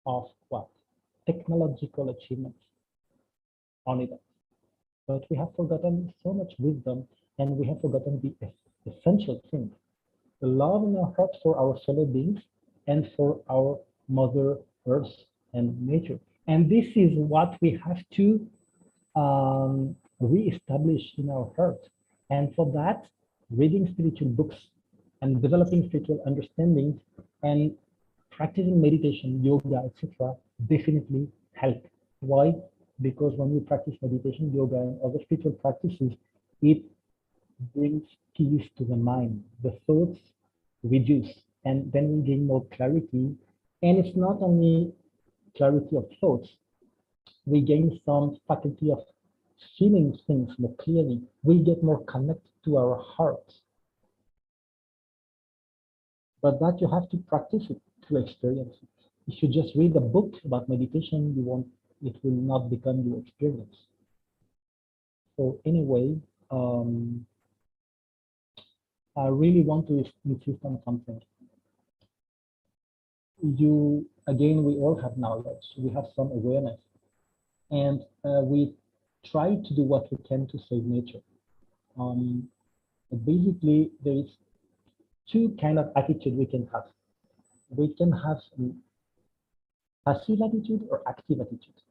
of what? Technological achievements. Only that. But we have forgotten so much wisdom, and we have forgotten the essential thing. The love in our heart for our fellow beings and for our Mother Earth and nature. And this is what we have to re-establish in our heart. And for that, reading spiritual books and developing spiritual understandings and practicing meditation, yoga, etc., definitely help. Why? Because when we practice meditation, yoga, and other spiritual practices, it brings peace to the mind. The thoughts reduce, and then we gain more clarity. And it's not only clarity of thoughts, we gain some faculty of feeling things more clearly. We get more connected to our hearts. But that you have to practice it to experience it. If you just read a book about meditation, it will not become your experience. So anyway, I really want to insist on something. Again, we all have knowledge, we have some awareness, and we try to do what we can to save nature. Basically, there is two kind of attitude we can have. We can have passive attitude or active attitude.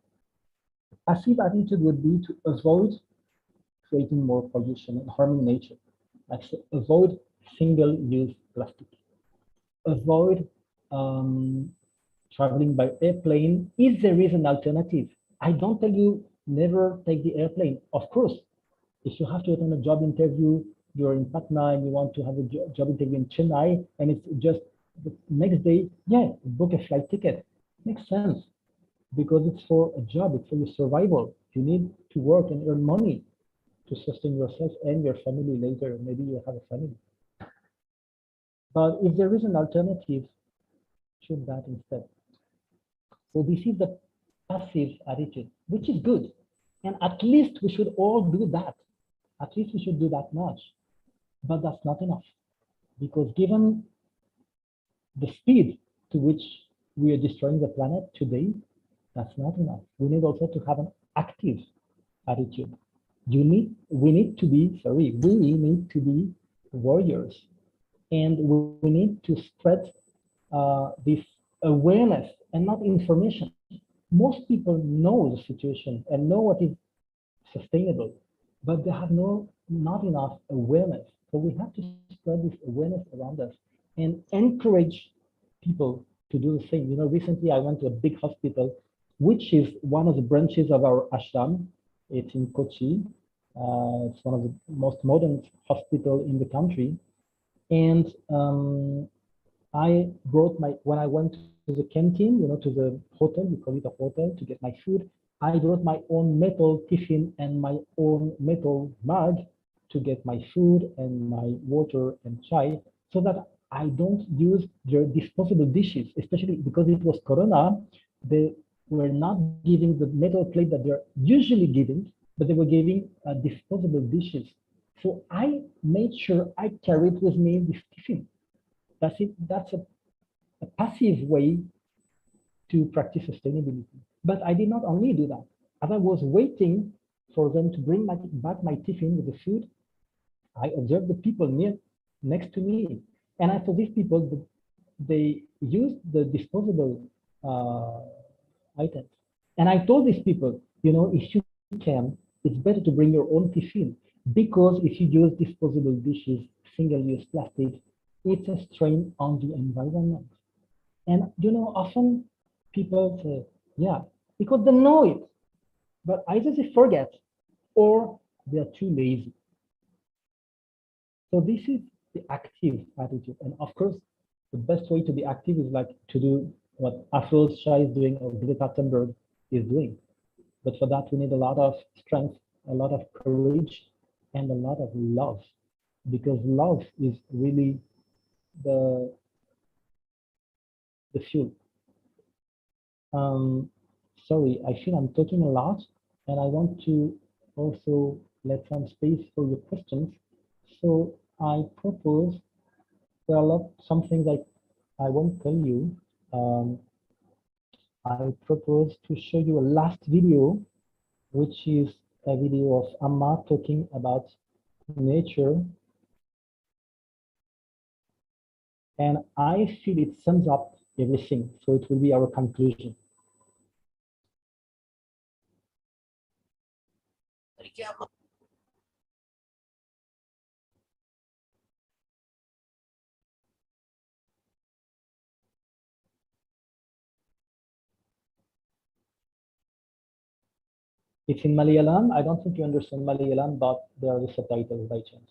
Passive attitude would be to avoid creating more pollution and harming nature. Like so avoid single-use plastic. Avoid traveling by airplane if there is an alternative. I don't tell you never take the airplane. Of course, if you have to attend a job interview, you're in Patna and you want to have a job interview in Chennai, and it's just the next day, yeah, book a flight ticket. Makes sense because it's for a job, it's for your survival. You need to work and earn money to sustain yourself and your family later. Maybe you have a family. But if there is an alternative, choose that instead. So this is the passive attitude, which is good. And at least we should all do that. At least we should do that much. But that's not enough. Because given the speed to which we are destroying the planet today, that's not enough. We need also to have an active attitude. We need to be warriors. And we need to spread this awareness and not information. Most people know the situation and know what is sustainable, but they have not enough awareness. So we have to spread this awareness around us and encourage people to do the same. Recently I went to a big hospital, which is one of the branches of our ashram. It's in Kochi. It's one of the most modern hospitals in the country. And I brought when I went to the canteen, to the hotel, we call it a hotel, to get my food, I brought my own metal tiffin and my own metal mug to get my food and my water and chai, so that I don't use their disposable dishes, especially because it was Corona. They were not giving the metal plate that they're usually giving, but they were giving disposable dishes. So I made sure I carried with me this tiffin. That's it. That's a passive way to practice sustainability. But I did not only do that. As I was waiting for them to bring back my tiffin with the food, I observed the people next to me. And I saw these people, they used the disposable items. And I told these people, if you can, it's better to bring your own tiffin, because if you use disposable dishes, single-use plastic, it's a strain on the environment. And often people say, yeah, because they know it, but either they forget or they're too lazy. So this is the active attitude. And of course, the best way to be active is like to do what Afro's Shah is doing or Greta Thunberg is doing. But for that, we need a lot of strength, a lot of courage, and a lot of love, because love is really the fuel. Sorry, I feel I'm talking a lot, and I want to also let some space for your questions. So I propose, there are some things I won't tell you. I propose to show you a last video, which is a video of Amma talking about nature. And I feel it sums up everything. So it will be our conclusion. It's in Malayalam. I don't think you understand Malayalam, but there are the subtitles by chance.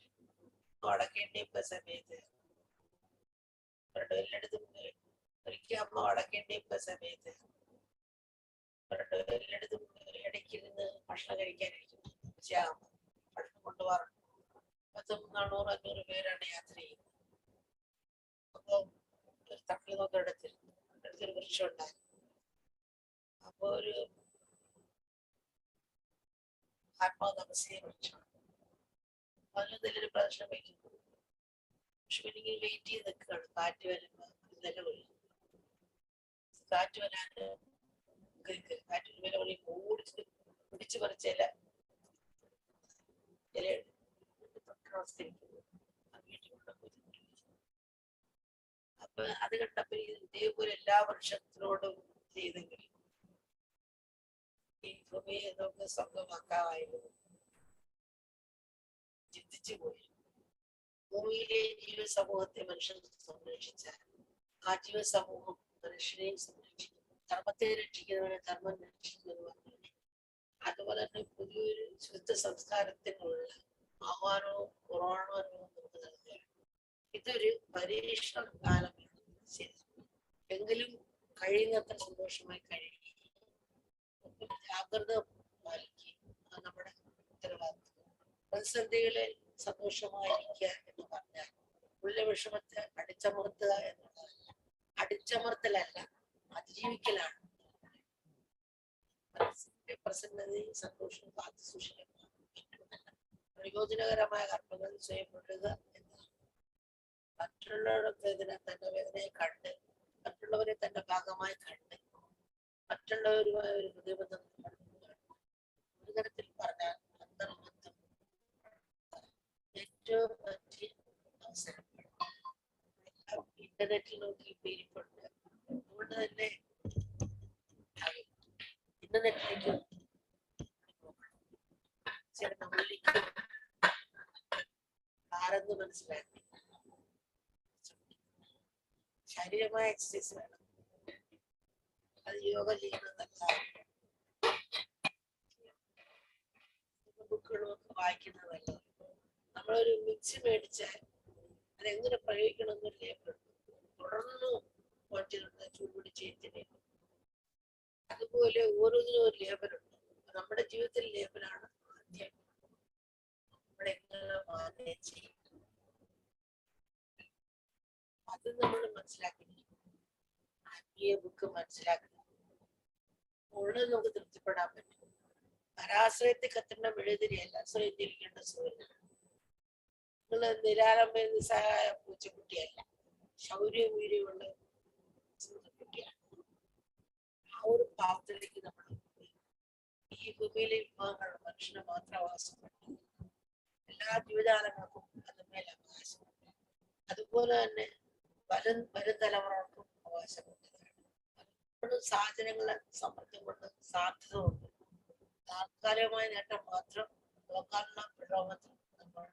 താൽക്കാലികമായ മാത്രം ലോകാലുള്ള പ്രലോഭത്തിൽ നമ്മൾ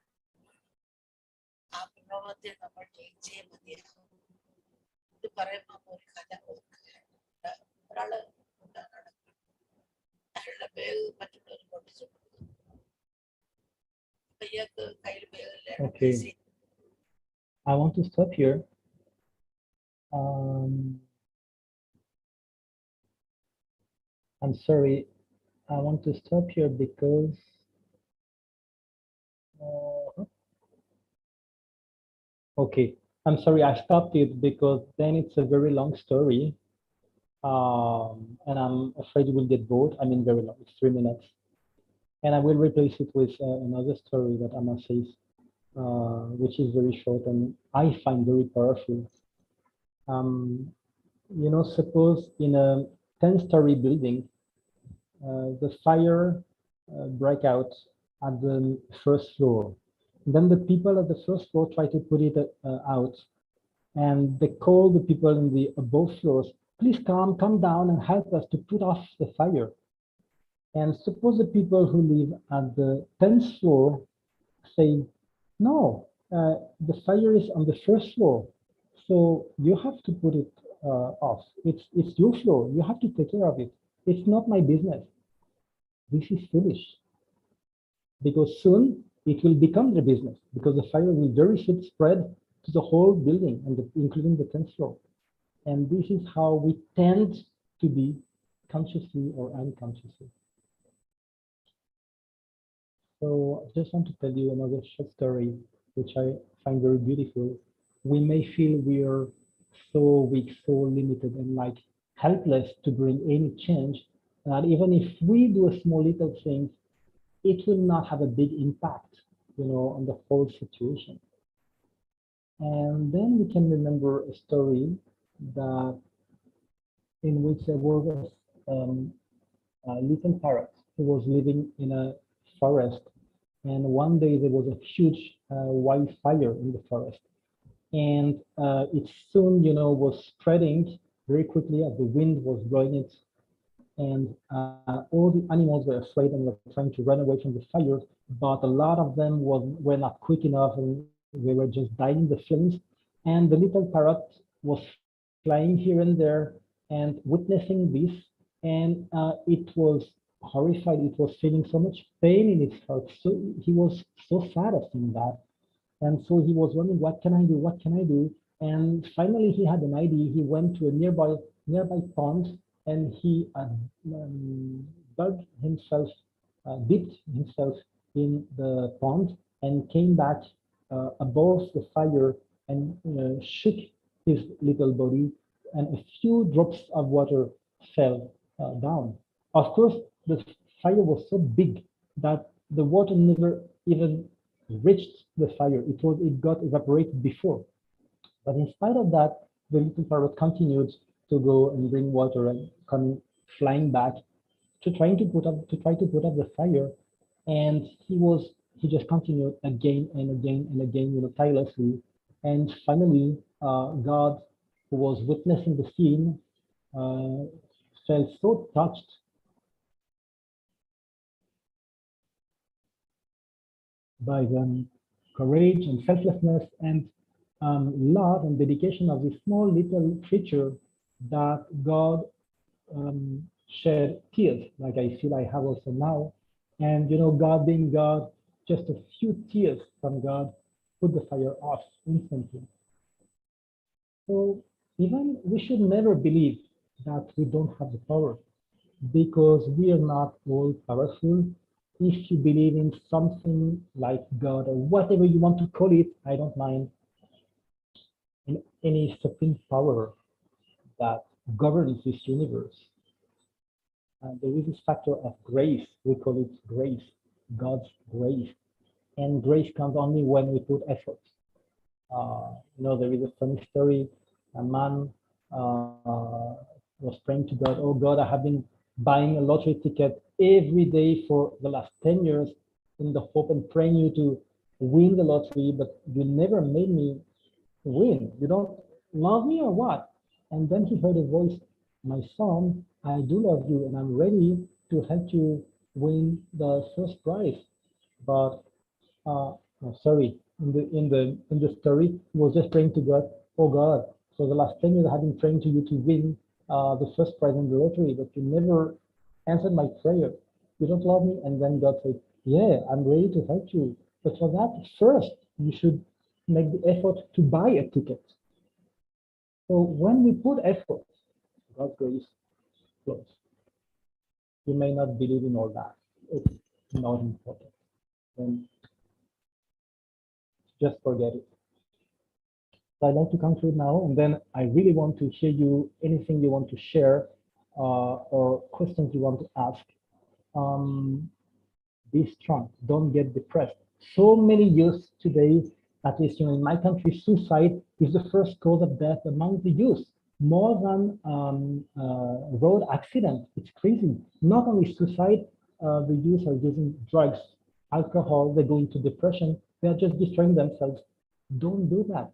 ആ പ്രലോഭത്തെ നമ്മൾ ജയിച്ചേ മതിയാകും. ഇത് പറയുമ്പോൾ ഒരു കഥ ഓർക്കുകയാണ്. ഒരാള് നടക്കും, അയാളുടെ ബാഗ് മറ്റുള്ളവർ പൊട്ടിച്ചു കൊടുക്കും. ഇയാൾക്ക് കയ്യിൽ ബാഗില്ല. Okay, I want to stop here. I'm sorry, I want to stop here because okay, I'm sorry, I stopped it because then it's a very long story, and I'm afraid you will get bored. I mean, very long, it's 3 minutes, and I will replace it with another story that Amma says, which is very short and I find very powerful. You know, suppose in a 10-story building, the fire break out at the first floor. Then the people at the first floor try to put it out, and they call the people in the above floors, please come down and help us to put off the fire. And suppose the people who live at the 10th floor say, no, the fire is on the first floor, so you have to put it off. It's your floor, you have to take care of it. It's not my business. This is foolish, because soon it will become their business, because the fire will very soon spread to the whole building, and including the 10th floor. And this is how we tend to be, consciously or unconsciously. So I just want to tell you another short story, which I find very beautiful. We may feel we are so weak, so limited, and like helpless to bring any change, that even if we do a small little thing, it will not have a big impact, you know, on the whole situation. And then we can remember a story that in which there was a little parrot who was living in a forest, and one day there was a huge wildfire in the forest, and it soon, you know, was spreading very quickly as the wind was blowing it, and all the animals were afraid and were trying to run away from the fire, but a lot of them were not quick enough, and they were just dying in the flames. And the little parrot was flying here and there and witnessing this, and it was horrified. It was feeling so much pain in its heart. So he was so sad of seeing that. And so he was wondering, what can I do? What can I do? And finally he had an idea. He went to a nearby pond, and he dipped himself in the pond, and came back above the fire, and shook his little body, and a few drops of water fell down. Of course, the fire was so big that the water never even reached the fire. It got evaporated before. But in spite of that, the little parrot continued to go and bring water and come flying back to try to put up the fire. And he just continued again and again and again, you know, tirelessly. And finally, God, who was witnessing the scene, felt so touched by the courage and selflessness and love and dedication of this small little creature, that God shed tears, like I feel I have also now. And you know, God being God, just a few tears from God put the fire off instantly. So even we should never believe that we don't have the power, because we are not all powerful. If you believe in something like God, or whatever you want to call it, I don't mind, in any supreme power that governs this universe, there is this factor of grace. We call it grace, God's grace. And grace comes only when we put effort. You know, there is a funny story. A man was praying to God, oh God, I have been buying a lottery ticket every day for the last 10 years in the hope and praying you to win the lottery, but you never made me win. You don't love me or what? And then he heard a voice, my son, I do love you, and I'm ready to help you win the first prize. But sorry, in the story, he was just praying to God. Oh God, for the last 10 years I've been praying to you to win the first prize in the lottery, but you never answered my prayer. You don't love me. And then God said, yeah, I'm ready to help you. But for that, first, you should make the effort to buy a ticket. So when we put effort, God's grace flows. You may not believe in all that. It's not important. And just forget it. So I'd like to conclude now, and then I really want to hear you, anything you want to share or questions you want to ask. Be strong, don't get depressed. So many youth today, at least in my country, suicide is the first cause of death among the youth, more than road accident. It's crazy. Not only suicide, the youth are using drugs, alcohol, they go into depression, they are just destroying themselves. Don't do that.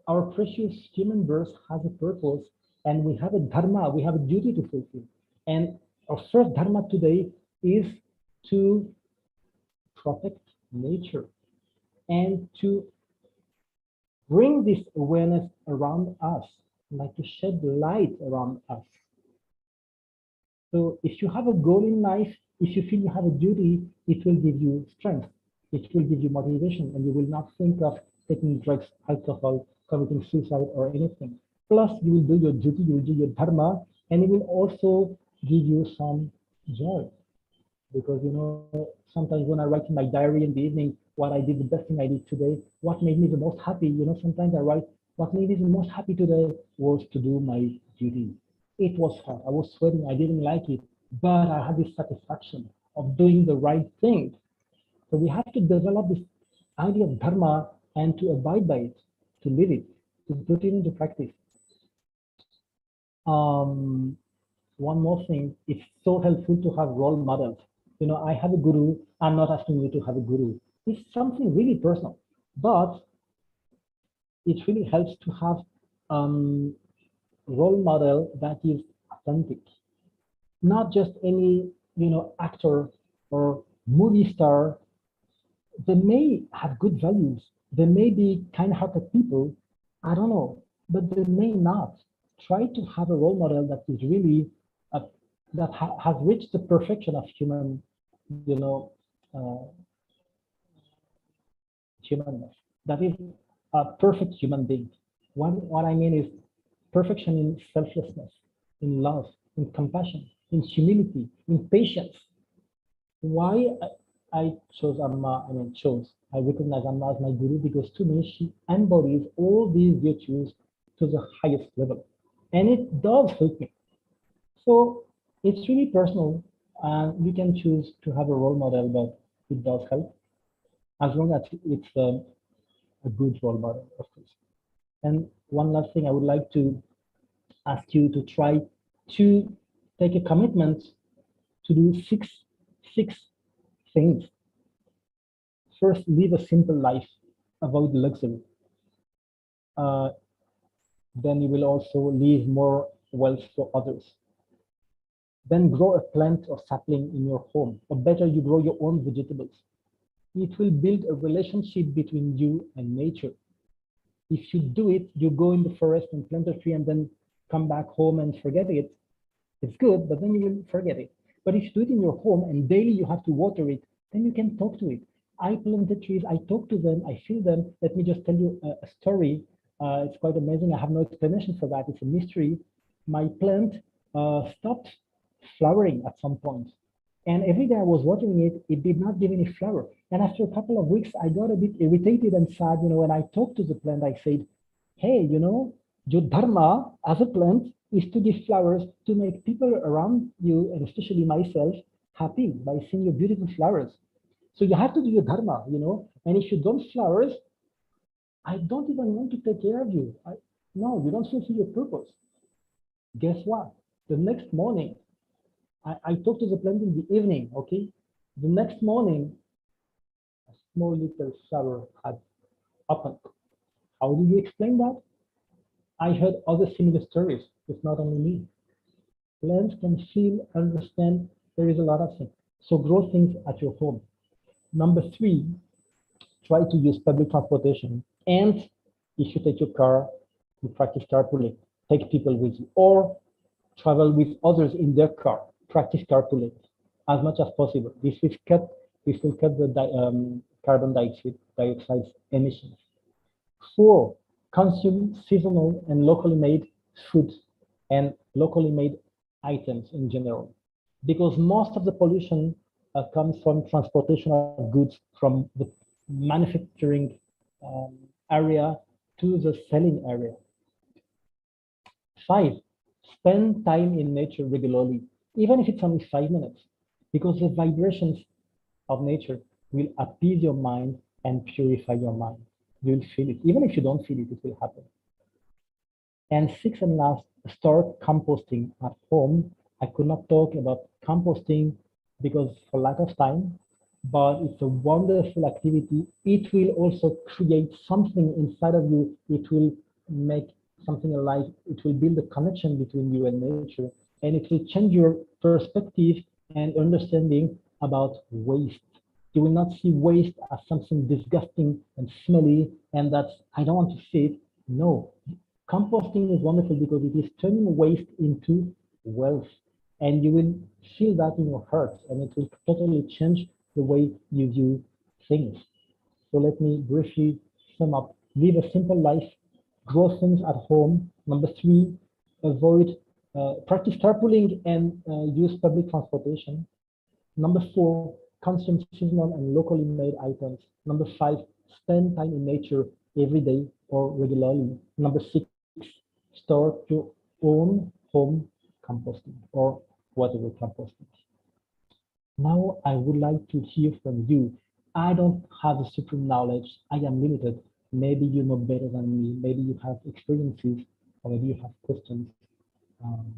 Our precious human birth has a purpose, and we have a dharma, we have a duty to fulfill. And our first dharma today is to protect nature and to bring this awareness around us, like to shed light around us. So if you have a goal in life, if you feel you have a duty, it will give you strength, it will give you motivation, and you will not think of taking drugs, alcohol, committing suicide or anything. Plus, you will do your duty, you will do your dharma, and it will also give you some joy. Because, you know, sometimes when I write in my diary in the evening what I did, the best thing I did today, what made me the most happy, you know, sometimes I write, what made me the most happy today was to do my duty. It was hard, I was sweating, I didn't like it, but I had this satisfaction of doing the right thing. So we have to develop this idea of dharma and to abide by it, to live it, to put it into practice. One more thing, it's so helpful to have role models. You know, I have a guru, I'm not asking you to have a guru. It's something really personal, but it really helps to have role model that is authentic. Not just any, you know, actor or movie star. They may have good values. They may be kind-hearted people. I don't know, but they may not. Try to have a role model that is really has reached the perfection of human, you know, humanness. That is a perfect human being. What I mean is perfection in selflessness, in love, in compassion, in humility, in patience. Why I chose Amma, I recognize Amma as my guru because to me, she embodies all these virtues to the highest level. And it does help me. So it's really personal, and you can choose to have a role model, but it does help as long as it's a good role model, of course. And one last thing, I would like to ask you to try to take a commitment to do six things. First, live a simple life, avoid luxury. Then you will also leave more wealth for others. Then grow a plant or sapling in your home, or better, you grow your own vegetables. It will build a relationship between you and nature. If you do it, you go in the forest and plant a tree and then come back home and forget it. It's good, but then you will forget it. But if you do it in your home and daily you have to water it, then you can talk to it. I planted trees, I talk to them, I feel them. Let me just tell you a story. It's quite amazing. I have no explanation for that. It's a mystery. My plant stopped flowering at some point. And every day I was watering it, it did not give any flower. And after a couple of weeks, I got a bit irritated and sad. You know, when I talked to the plant, I said, hey, you know, your dharma as a plant is to give flowers to make people around you, and especially myself, happy by seeing your beautiful flowers. So you have to do your dharma, you know, and if you don't flowers, I don't even want to take care of you. No, you don't fulfill your purpose. Guess what? The next morning, I talked to the plant in the evening, okay? The next morning, a small little flower had opened. How do you explain that? I heard other similar stories. It's not only me. Plants can feel, understand. There is a lot of things. So grow things at your home. Number 3, try to use public transportation. And if you take your car, you practice carpooling. Take people with you, or travel with others in their car. Practice carpooling as much as possible. This will cut the carbon dioxide emissions. 4, consume seasonal and locally made food and locally made items in general, because most of the pollution comes from transportation of goods from the manufacturing area to the selling area. 5, spend time in nature regularly, even if it's only 5 minutes, because the vibrations of nature will appease your mind and purify your mind. You'll feel it. Even if you don't feel it, it will happen. And 6 and last, start composting at home. I could not talk about composting because for lack of time, but it's a wonderful activity. It will also create something inside of you. It will make something alive. It will build a connection between you and nature, and it will change your perspective and understanding about waste. You will not see waste as something disgusting and smelly, and that's, I don't want to see it. No, composting is wonderful because it is turning waste into wealth, and you will feel that in your heart, and it will totally change the way you view things. So let me briefly sum up. Live a simple life, grow things at home. Number 3, practice carpooling and use public transportation. Number 4, consume seasonal and locally made items. Number 5, spend time in nature every day or regularly. Number 6, start your own home composting or whatever composting. Now I would like to hear from you. I don't have a supreme knowledge. I am limited. Maybe you know better than me. Maybe you have experiences, or maybe you have questions. Um,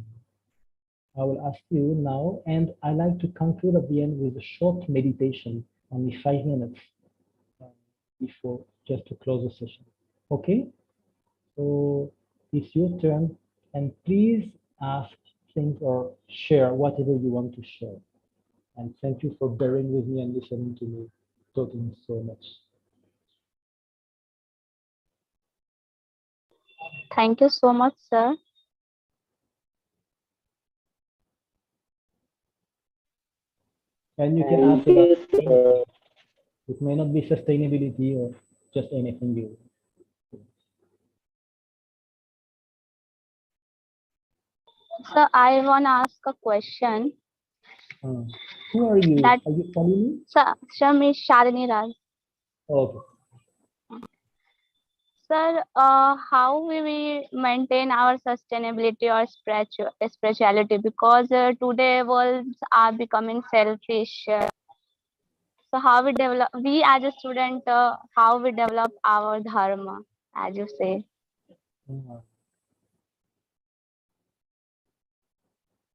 I will ask you now, and I like to conclude at the end with a short meditation, only 5 minutes before, just to close the session. Okay? So it's your turn, and please ask things or share whatever you want to share. And thank you for bearing with me and listening to me. Talking so much. Thank you so much, sir. And you can ask about anything. It may not be sustainability or just anything you. Sir, I want to ask a question. Who are you? That, Are you following me? Sir, me Shalini Raj. Okay. Sir, how we maintain our sustainability or spirituality, because today worlds are becoming selfish. So how we develop, we as a student, how we develop our dharma, as you say.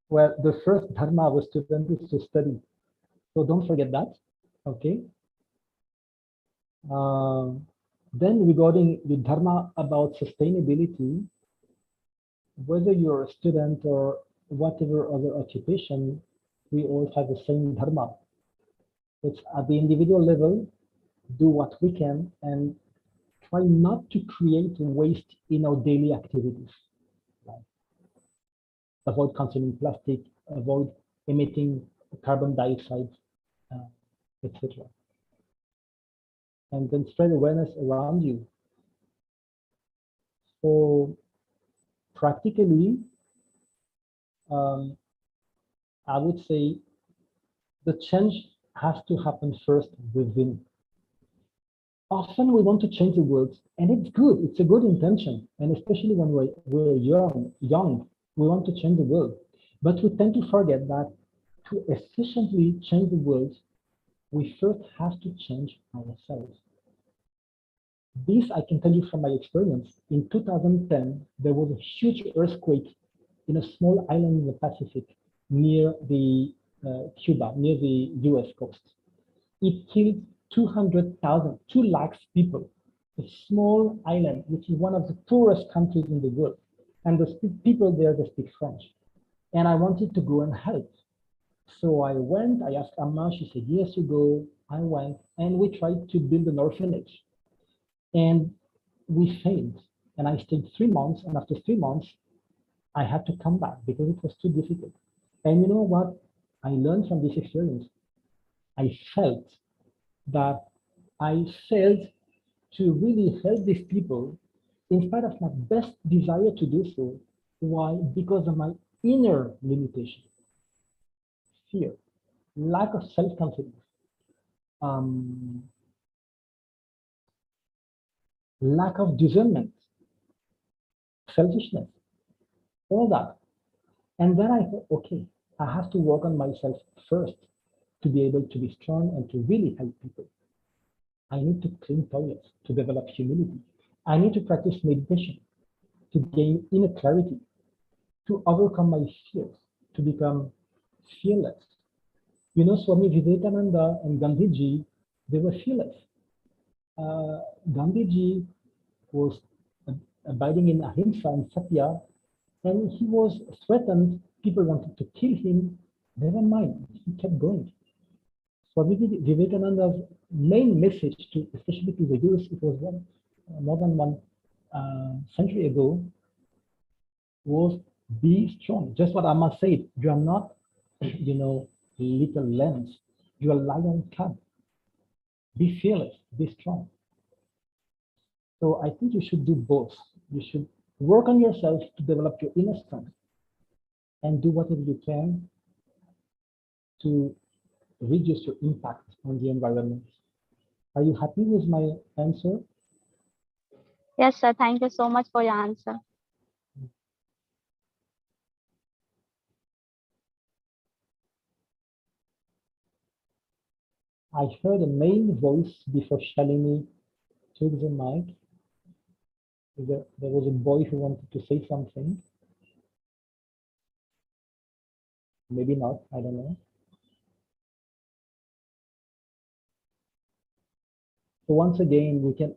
Well, the first dharma of a student is to study. So don't forget that. Okay. Then regarding the dharma about sustainability, whether you're a student or whatever other occupation, we all have the same dharma. It's at the individual level, do what we can and try not to create waste in our daily activities. Like avoid consuming plastic, avoid emitting carbon dioxide, etc. And then spread awareness around you. So practically, I would say the change has to happen first within. Often we want to change the world, and it's good. It's a good intention, and especially when we're young, we want to change the world. But we tend to forget that to efficiently change the world, we first have to change ourselves. This I can tell you from my experience. In 2010, there was a huge earthquake in a small island in the Pacific near the Cuba, near the US coast. It killed 200,000, 2 lakhs people. A small island, which is one of the poorest countries in the world. And the people there, they speak French. And I wanted to go and help. So I went, I asked Amma, she said, yes, you go. I went, and we tried to build an orphanage. And we failed. And I stayed 3 months, and after 3 months, I had to come back because it was too difficult. And you know what I learned from this experience? I felt that I failed to really help these people in spite of my best desire to do so. Why? Because of my inner limitation, fear, lack of self-confidence, um, lack of discernment, selfishness, all that. And then I thought, okay, I have to work on myself first to be able to be strong and to really help people. I need to clean toilets, to develop humility. I need to practice meditation, to gain inner clarity, to overcome my fears, to become fearless. You know, Swami Vivekananda and Gandhiji, they were fearless. Gandhiji was abiding in ahimsa and satya, and he was threatened. People wanted to kill him. Never mind, he kept going. Swami Vivekananda's main message, to especially to the youth, it was more than one century ago, was be strong. Just what Amma said, you are not, you know, little lambs. You are lion cub. Be fearless, be strong. So I think you should do both. You should work on yourself to develop your inner strength and do whatever you can to reduce your impact on the environment. Are you happy with my answer? Yes, sir. Thank you so much for your answer. I heard a male voice before Shalini took the mic. There was a boy who wanted to say something. Maybe not, I don't know. So once again, we can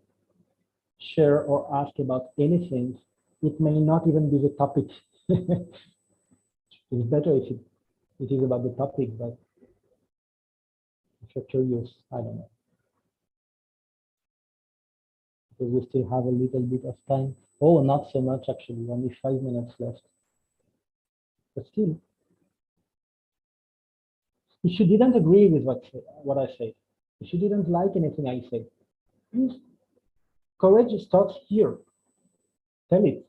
share or ask about anything. It may not even be the topic. It's better if it is about the topic, but if you're curious, I don't know. Because we still have a little bit of time. Oh, not so much actually, only 5 minutes left. But still, if you didn't agree with what I say, if you didn't like anything I say, please, courage starts here. Tell it.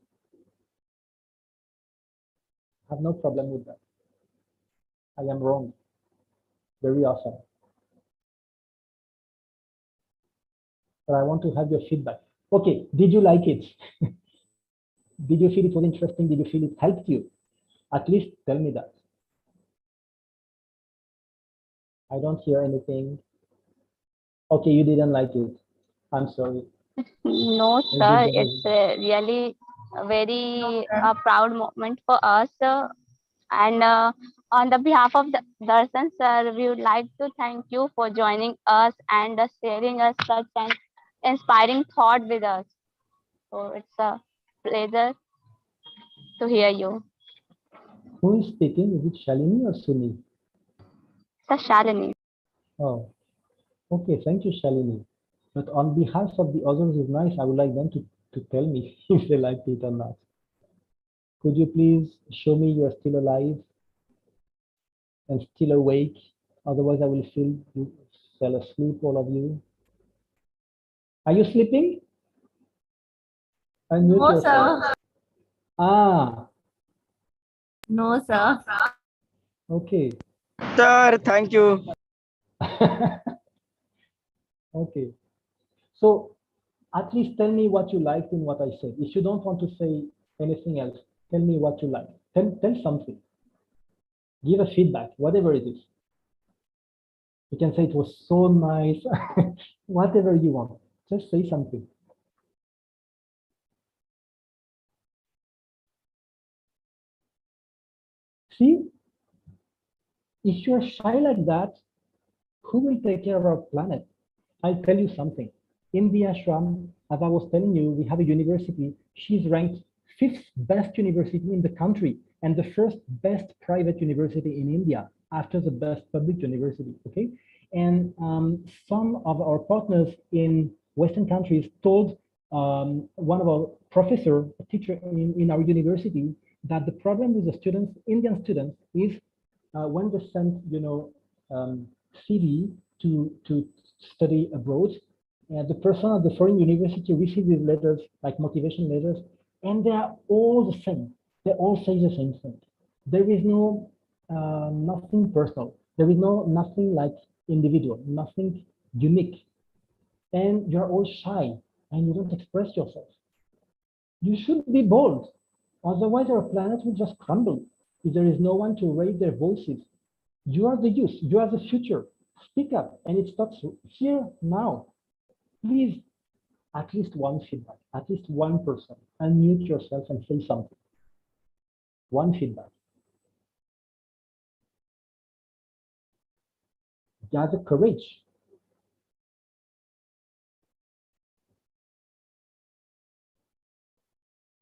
I have no problem with that. I am wrong very often. But I want to have your feedback. Okay, did you like it? Did you feel it was interesting? Did you feel it helped you? At least tell me that. I don't hear anything. Okay, you didn't like it. I'm sorry. No, sir. It's really a very proud moment for us. And on the behalf of the Darshan, sir, we would like to thank you for joining us and sharing us such an inspiring thought with us. So it's a pleasure to hear you. Who is speaking? Is it Shalini or Suni? Sir Shalini. Oh, okay. Thank you, Shalini. But on behalf of the others, is nice. I would like them to tell me if they liked it or not. Could you please show me you're still alive and still awake? Otherwise, I will feel you fell asleep, all of you. Are you sleeping? Unmute No, yourself. sir. Ah, No, sir. okay. Sir, thank you. Okay. So at least tell me what you liked in what I said. If you don't want to say anything else, tell me what you like. Tell something. Give a feedback, whatever it is. You can say it was so nice, whatever you want. Just say something. See, if you're shy like that, who will take care of our planet? I'll tell you something. In the ashram, as I was telling you, we have a university. She's ranked 5th best university in the country and the 1st best private university in India. after the best public university, okay? And some of our partners in Western countries told one of our professor, a teacher in our university, that the problem with the students, Indian students, is when they send, CV to study abroad, the person at the foreign university receives these letters, like motivation letters, and they are all the same. They all say the same thing. There is no nothing personal. There is nothing like individual, nothing unique, and you're all shy and you don't express yourself. You should be bold, otherwise our planet will just crumble if there is no one to raise their voices. You are the youth, you are the future. Speak up, and it starts here now. Please, at least one feedback, at least one person, unmute yourself and say something. One feedback. Gather courage.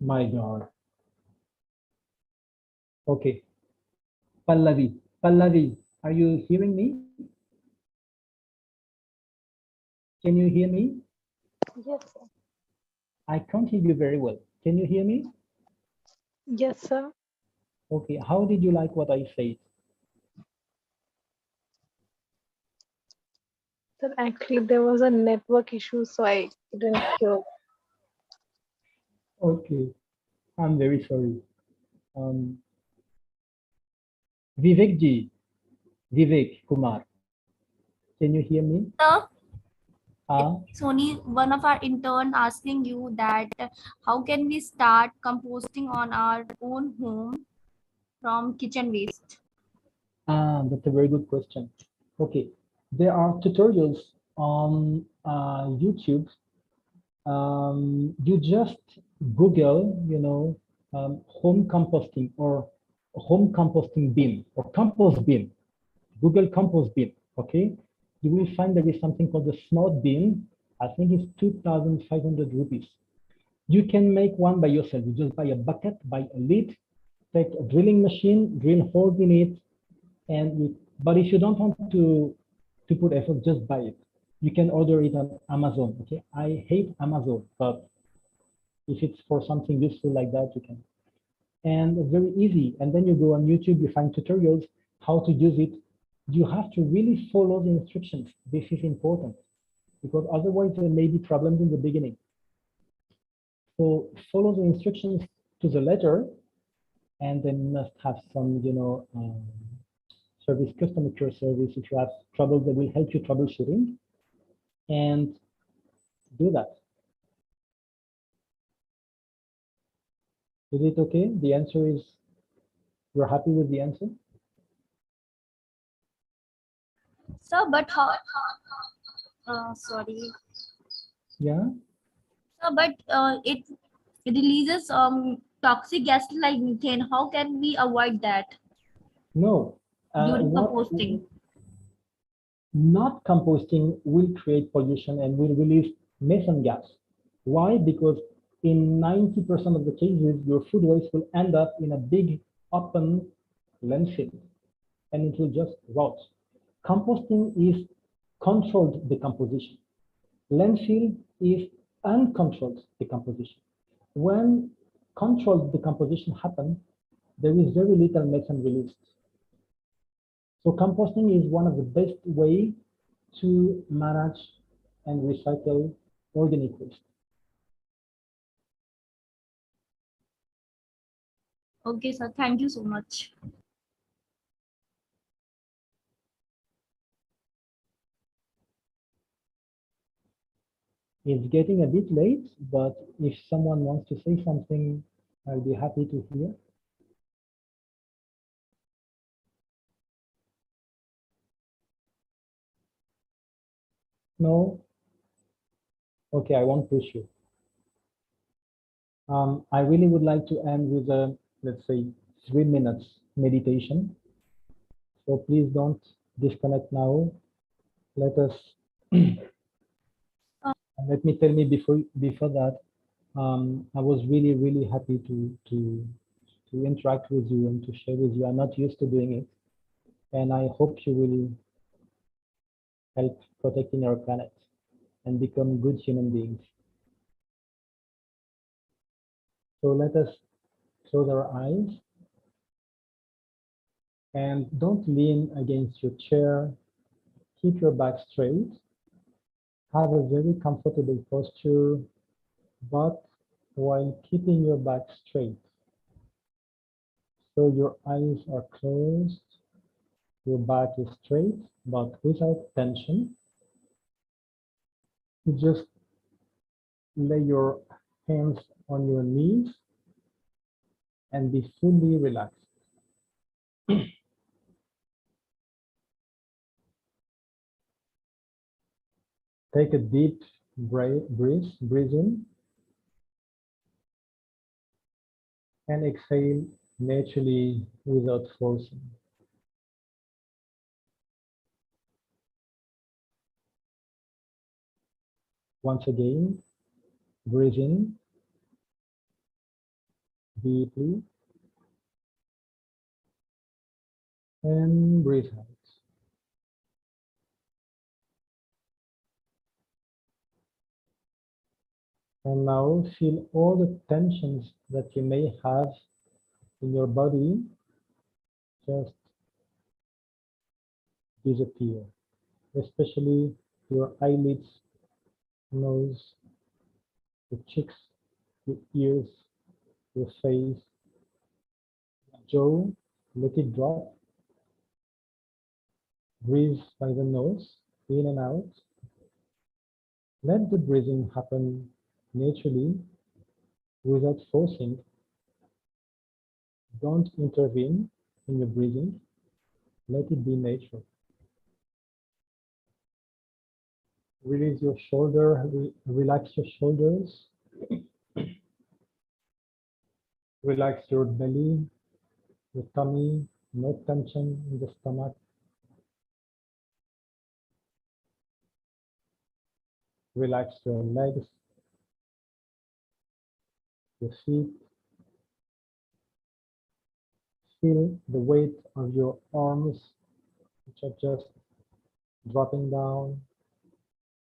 My God. Okay. Pallavi, are you hearing me? Can you hear me? Yes, sir. I can't hear you very well. Can you hear me? Yes, sir. Okay. How did you like what I said? Sir, actually, there was a network issue, so I couldn't hear. Okay. I'm very sorry. Vivek Kumar, can you hear me? Sir, it's only one of our intern asking you that how can we start composting on our own home from kitchen waste? That's a very good question. Okay, there are tutorials on YouTube. You just Google, home composting or home composting bin or compost bin. Google compost bin, okay? You will find there is something called the smart bin. I think it's 2,500 rupees. You can make one by yourself. You just buy a bucket, buy a lid, take a drilling machine, drill holes in it, but if you don't want to put effort, just buy it. You can order it on Amazon, okay? I hate Amazon, but if it's for something useful like that, you can. And it's very easy. And then you go on YouTube, you find tutorials, how to use it. You have to really follow the instructions. This is important because otherwise there may be problems in the beginning. So follow the instructions to the letter, and then must have some, service, customer care service. If you have trouble, they will help you troubleshooting, and do that. Is it okay? The answer is, you're happy with the answer? Sir, but how? Sorry. Yeah. Sir, but it releases toxic gases like methane. How can we avoid that No. during composting? Not composting will create pollution and will release methane gas. Why? Because in 90% of the cases, your food waste will end up in a big open landfill and it will just rot. Composting is controlled decomposition. Landfill is uncontrolled decomposition. When controlled decomposition happens, there is very little methane released. So composting is one of the best ways to manage and recycle organic waste. Okay, sir. Thank you so much. It's getting a bit late, but if someone wants to say something, I'll be happy to hear. No? Okay, I won't push you. I really would like to end with a, let's say, 3 minutes meditation. So please don't disconnect now. Let us, let me tell me before that, I was really, really happy to interact with you and to share with you. I'm not used to doing it. And I hope you will help protecting our planet and become good human beings. So let us close our eyes and don't lean against your chair. Keep your back straight. Have a very comfortable posture, but while keeping your back straight. So your eyes are closed, your back is straight, but without tension. You just lay your hands on your knees and be fully relaxed. Take a deep breath in, and exhale naturally without forcing. Once again, breathe in deeply and breathe out. And now feel all the tensions that you may have in your body just disappear, especially your eyelids, nose, your cheeks, your ears, your face, jaw, let it drop. Breathe by the nose, in and out. Let the breathing happen naturally without forcing. Don't intervene in your breathing. Let it be natural. Release your shoulder, relax your shoulders. Relax your belly, your tummy, no tension in the stomach. Relax your legs, your feet. Feel the weight of your arms, which are just dropping down.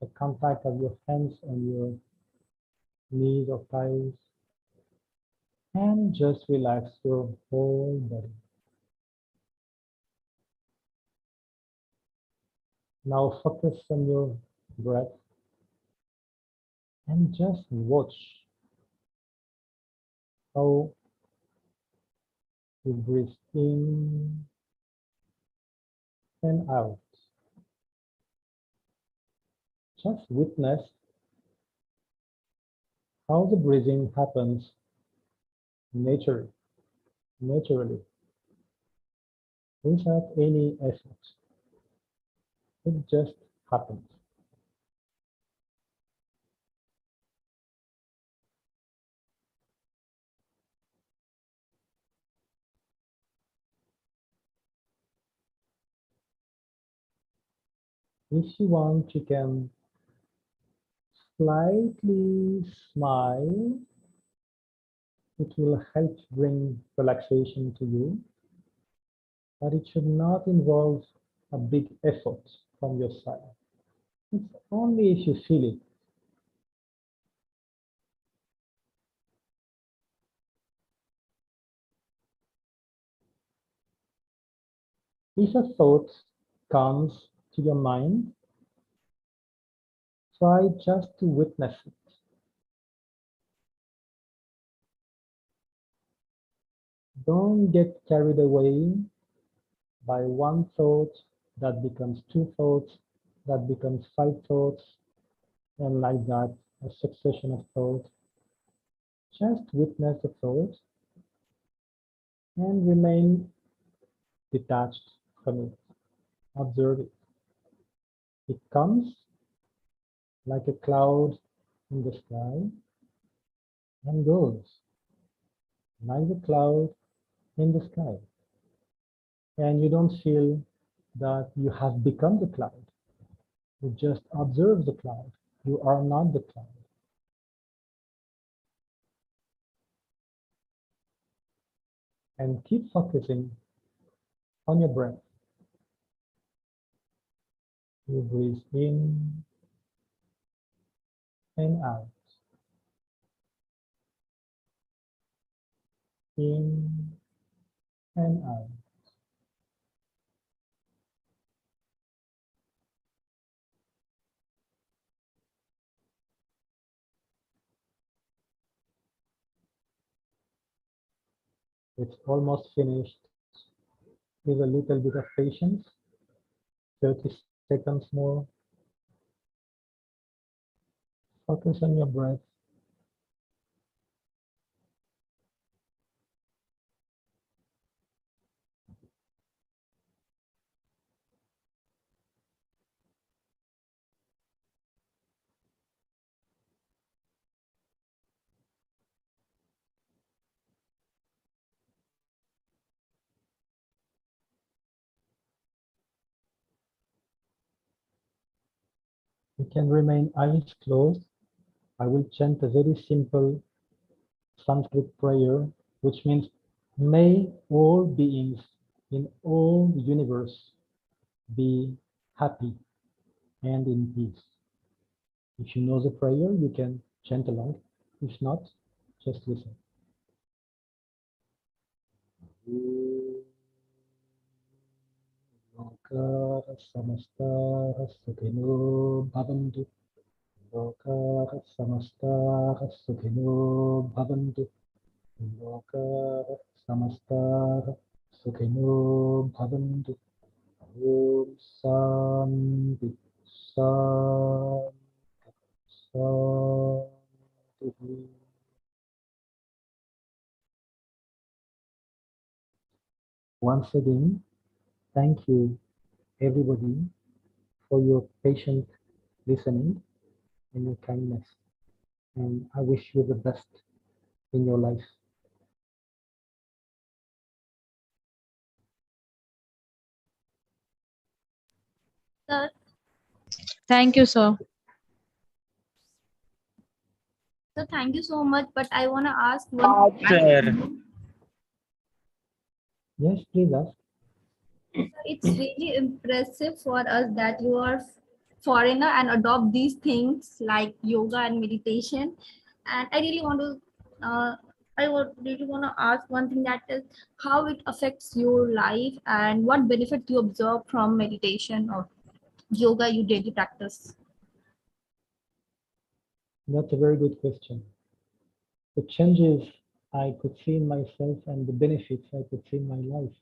The contact of your hands on your knees or thighs. And just relax your whole body. Now focus on your breath and just watch how you breathe in and out. Just witness how the breathing happens naturally, without any effort. It just happens. If you want, you can slightly smile. It will help bring relaxation to you, but it should not involve a big effort from your side. It's only if you feel it. If a thought comes to your mind, try just to witness it. Don't get carried away by one thought that becomes two thoughts, that becomes five thoughts, and like that, a succession of thoughts. Just witness the thought and remain detached from it. Observe it. It comes like a cloud in the sky and goes like a cloud in the sky. And you don't feel that you have become the cloud. You just observe the cloud. You are not the cloud. And keep focusing on your breath. You breathe in and out. In and out. It's almost finished. With a little bit of patience, 30 seconds more. Focus on your breath. You can remain eyes closed. I will chant a very simple Sanskrit prayer, which means, may all beings in all the universe be happy and in peace. If you know the prayer, you can chant along. If not, just listen. Loka samasta sukhino bhavantu. Loka samasta sukhino bhavantu. Loka samasta sukhino bhavantu. Om Shanti Shanti Shanti. Once again, thank you everybody for your patient listening and your kindness. And I wish you the best in your life. Sir, Thank you, sir. so thank you so much, but I want to ask one Sir. question. Yes, please ask. It's really impressive for us that you are foreigner and adopt these things like yoga and meditation. And I really want to, really want to ask one thing, that is how it affects your life and what benefit you observe from meditation or yoga you daily practice. That's a very good question. The changes I could see in myself and the benefits I could see in my life.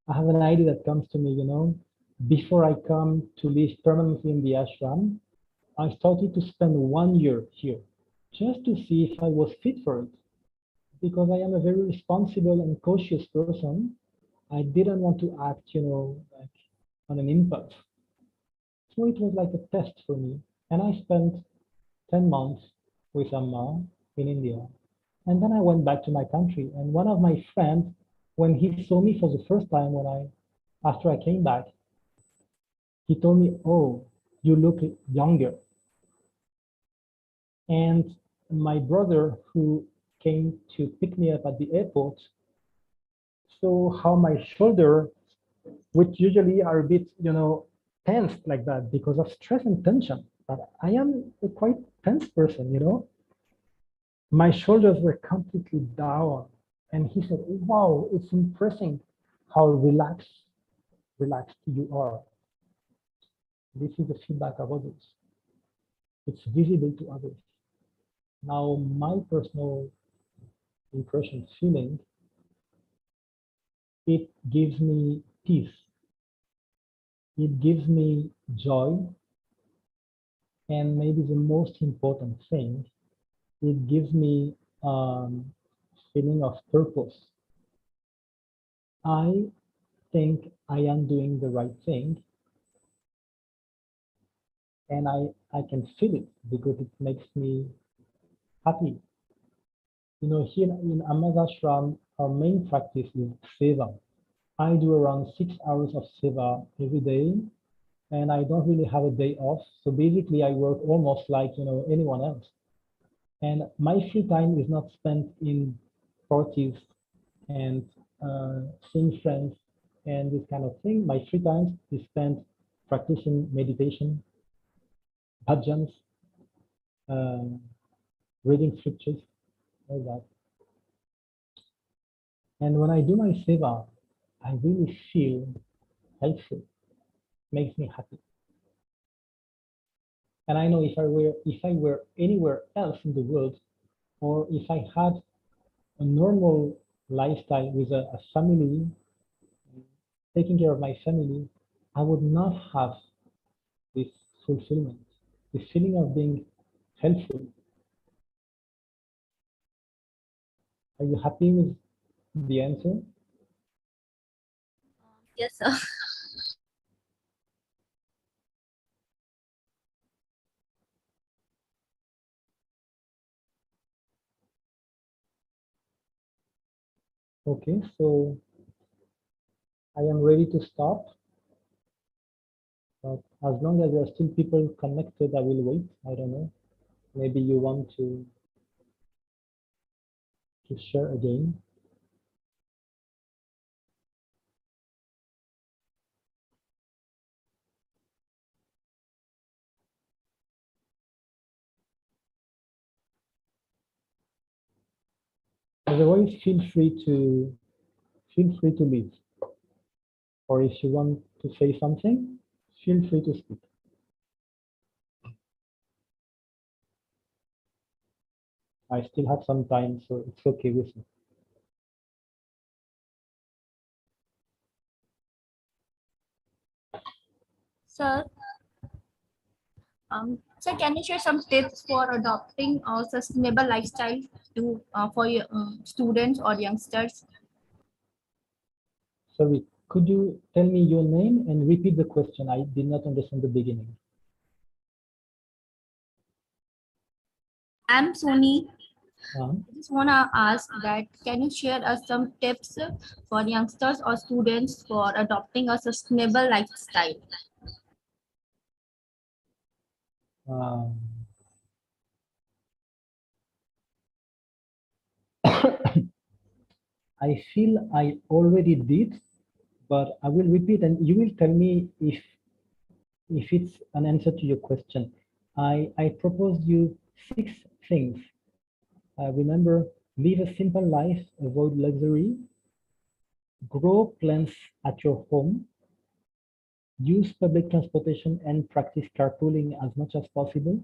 I have an idea that comes to me, before I come to live permanently in the ashram, I started to spend 1 year here just to see if I was fit for it. Because I am a very responsible and cautious person, I didn't want to act, like on an impulse. So it was like a test for me. And I spent 10 months with Amma in India. And then I went back to my country. And one of my friends, when he saw me for the first time, after I came back, he told me, "Oh, you look younger." And my brother, who came to pick me up at the airport, saw how my shoulder, which usually are a bit, tensed like that because of stress and tension. But I am a quite tense person, My shoulders were completely down. And he said, "Wow, it's impressive how relaxed you are." This is the feedback of others. It's visible to others. Now, my personal impression, feeling, it gives me peace. It gives me joy. And maybe the most important thing, it gives me feeling of purpose. I think I am doing the right thing. And I can feel it because it makes me happy. Here in Amma's ashram, our main practice is seva. I do around 6 hours of seva every day, and I don't really have a day off. So basically I work almost like, anyone else. And my free time is not spent in parties and seeing friends, and this kind of thing. My free times is spent practicing meditation, bhajans, uh, reading scriptures, all that. And when I do my seva, I really feel helpful, makes me happy. And I know if I were anywhere else in the world, or if I had a normal lifestyle with a family, taking care of my family, I would not have this fulfillment, this feeling of being helpful. Are you happy with the answer? Yes, sir. Okay, so I am ready to stop. But as long as there are still people connected, I will wait. I don't know. Maybe you want to share again. Otherwise, feel free to leave. Or if you want to say something, feel free to speak. I still have some time, so it's okay with me. Sir, sir, can you share some tips for adopting a sustainable lifestyle to for your students or youngsters? Sorry, could you tell me your name and repeat the question? I did not understand the beginning. I'm Sony. Uh, I just want to ask that can you share us some tips for youngsters or students for adopting a sustainable lifestyle? um, I feel I already did, but I will repeat and you will tell me if it's an answer to your question. I proposed you 6 things. Remember, live a simple life, avoid luxury, grow plants at your home, use public transportation and practice carpooling as much as possible,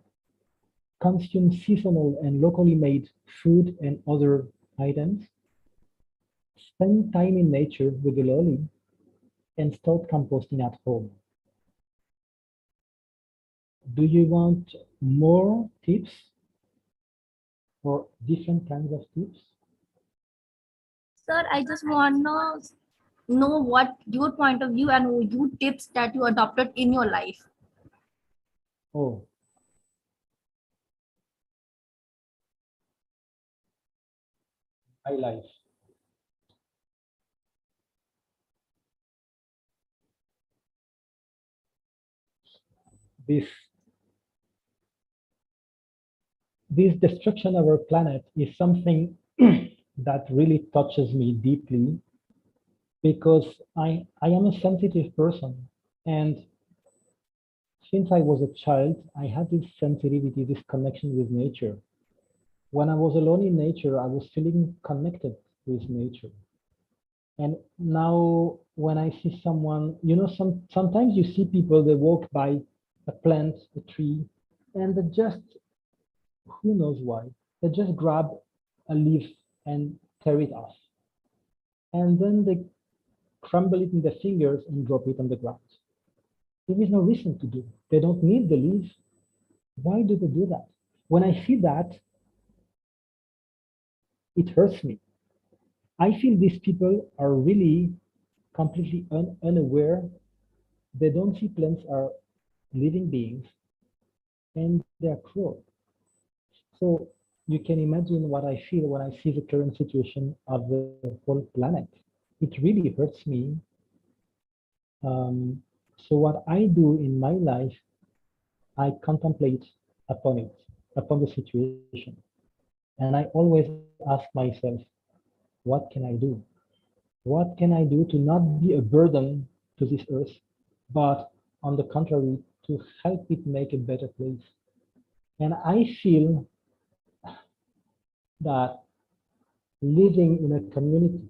consume seasonal and locally made food and other items, spend time in nature regularly, and start composting at home. Do you want more tips or different kinds of tips? Sir, I just want to know what your point of view and your tips that you adopted in your life. Oh, my life. This this destruction of our planet is something that really touches me deeply because I am a sensitive person. And since I was a child, I had this sensitivity, this connection with nature. When I was alone in nature, I was feeling connected with nature. And now when I see someone, sometimes you see people, they walk by a plant, a tree, and they just, who knows why, they just grab a leaf and tear it off. And then they crumble it in their fingers and drop it on the ground. There is no reason to do it. They don't need the leaf. Why do they do that? When I see that, it hurts me. I feel these people are really completely unaware. They don't see plants are living beings and they are cruel. So you can imagine what I feel when I see the current situation of the whole planet. It really hurts me. So what I do in my life, I contemplate upon it, upon the situation. And I always ask myself, what can I do? What can I do to not be a burden to this earth, but on the contrary, to help it make a better place? And I feel that living in a community,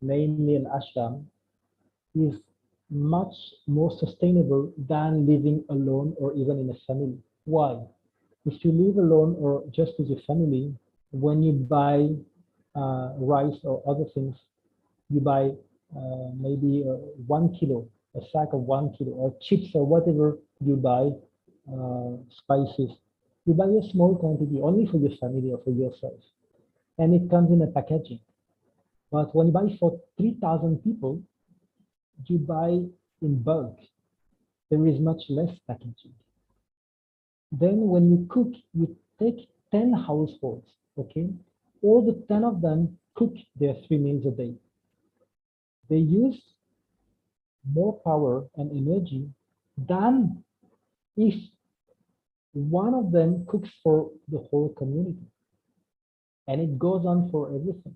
namely an ashram, is much more sustainable than living alone or even in a family. Why? If you live alone or just with your family, when you buy rice or other things, you buy maybe 1 kilo, a sack of 1 kilo, or chips or whatever you buy, spices. You buy a small quantity only for your family or for yourself, and it comes in a packaging. But when you buy for 3,000 people, you buy in bulk. There is much less packaging. Then when you cook, you take 10 households, okay? All the 10 of them cook their 3 meals a day. They use more power and energy than if one of them cooks for the whole community. And it goes on for everything.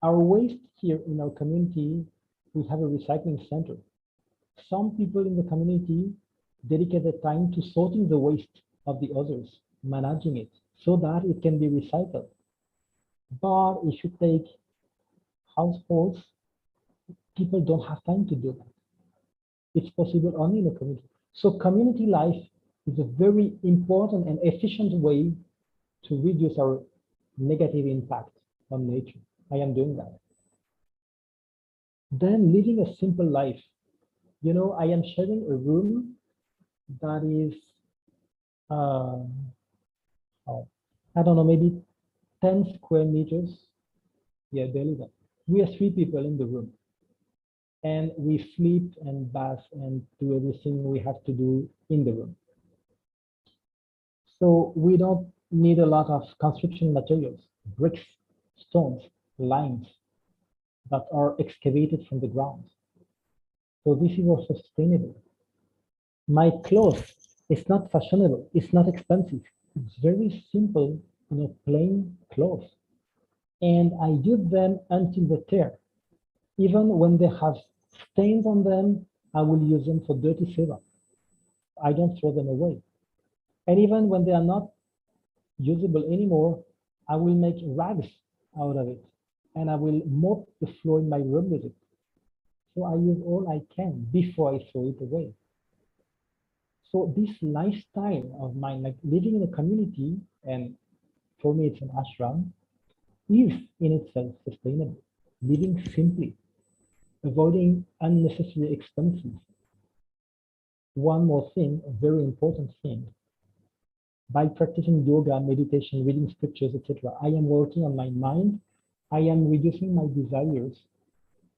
Our waste here in our community, we have a recycling center. Some people in the community dedicate their time to sorting the waste of the others, managing it so that it can be recycled. But if you take households, people don't have time to do that. It's possible only in a community. So community life is a very important and efficient way to reduce our negative impact on nature. I am doing that. Then living a simple life. You know, I am sharing a room that is, I don't know, maybe 10 square meters. Yeah, barely that. We are 3 people in the room. And we sleep and bath and do everything we have to do in the room. So we don't need a lot of construction materials, bricks, stones, lines that are excavated from the ground. So this is also sustainable. My clothes, it's not fashionable, it's not expensive. It's very simple, you know, plain clothes. And I use them until they tear. Even when they have stains on them, I will use them for dirty serum. I don't throw them away. And even when they are not usable anymore, I will make rags out of it. And I will mop the floor in my room with it. So I use all I can before I throw it away. So this lifestyle of mine, like living in a community, and for me it's an ashram, is in itself sustainable. Living simply, avoiding unnecessary expenses. One more thing, a very important thing. By practicing yoga, meditation, reading scriptures, etc., I am working on my mind. I am reducing my desires.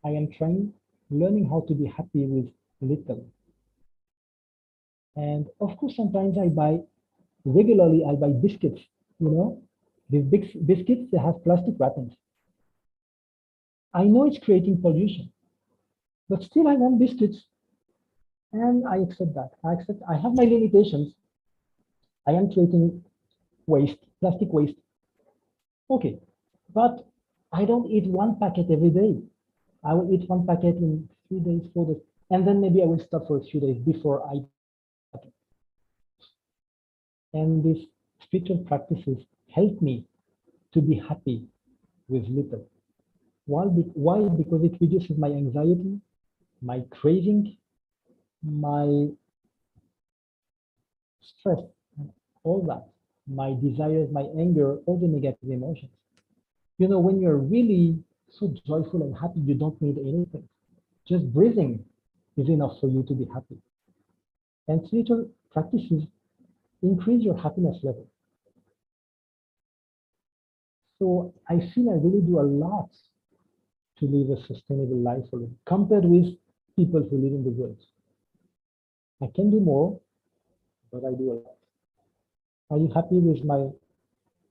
I am learning how to be happy with little. And of course, sometimes regularly I buy biscuits, you know, these big biscuits, they have plastic wrappings. I know it's creating pollution, but still I want biscuits. And I accept that. I have my limitations. I am creating waste, plastic waste. Okay, but I don't eat 1 packet every day. I will eat 1 packet in 3 days, 4 days, and then maybe I will stop for a few days before I. And these spiritual practices help me to be happy with little. Why? Because it reduces my anxiety, my craving, my stress, all that, my desires, my anger, all the negative emotions. You know, when you're really so joyful and happy, you don't need anything. Just breathing is enough for you to be happy. And spiritual practices increase your happiness level. So I feel I really do a lot to live a sustainable life compared with people who live in the woods. I can do more, but I do a lot. Are you happy with my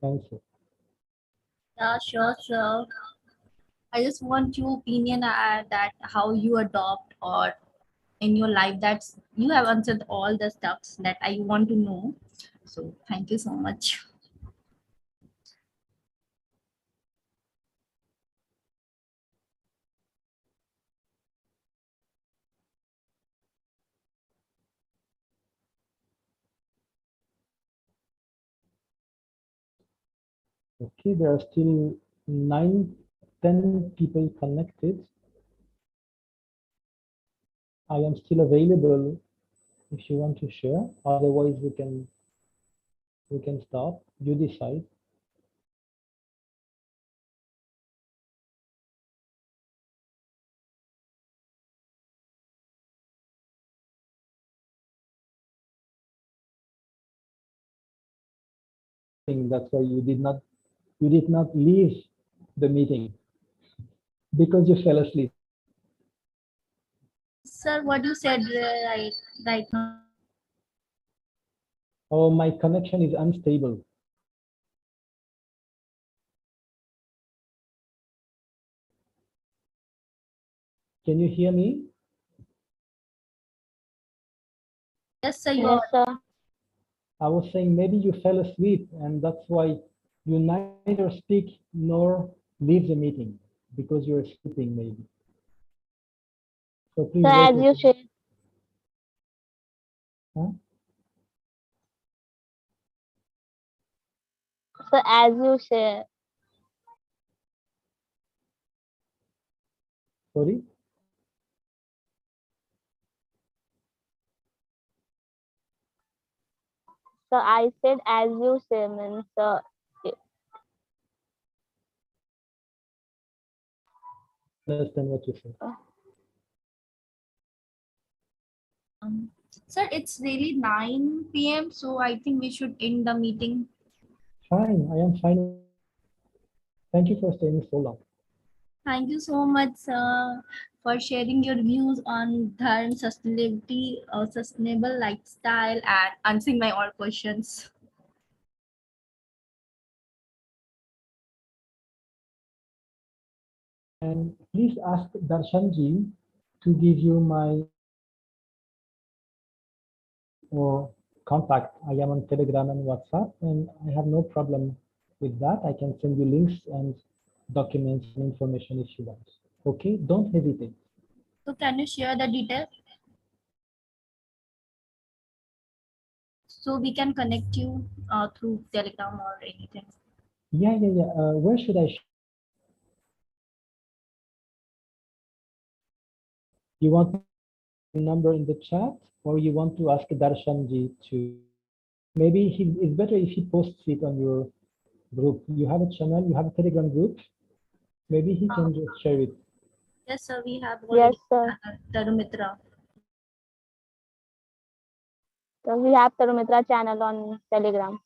answer? Yeah, sure, sure. I just want your opinion that how you adopt or in your life. That's you have answered all the stuffs that I want to know. So thank you so much. Okay, there are still 10 people connected. I am still available if you want to share. Otherwise, we can stop. You decide. That's why you did not leave the meeting because you fell asleep. Sir, what you said right now. Oh, my connection is unstable. Can you hear me? Yes, sir. Yes, sir. I was saying maybe you fell asleep and that's why you neither speak nor leave the meeting because you're sleeping maybe. So please So wait. as you said, Huh? so as you say, Sorry? so I said as you say means Understand what you said. Sir, it's really 9 p.m. So I think we should end the meeting. Fine, I am fine. Thank you for staying so long. Thank you so much, sir, for sharing your views on Dharma, sustainability, sustainable lifestyle, and answering my all questions. And please ask Darshanji to give you my contact. I am on Telegram and WhatsApp, and I have no problem with that. I can send you links and documents and information if you want. Okay, don't hesitate. So can you share the details? So we can connect you through Telegram or anything. Yeah. Where should I? You want number in the chat, or you want to ask Darshanji to? Maybe it's better if he posts it on your group. You have a channel, you have a Telegram group. Maybe he can just share it. Yes, sir. We have yes, already sir. Dharmitra. So we have Tarumitra channel on Telegram.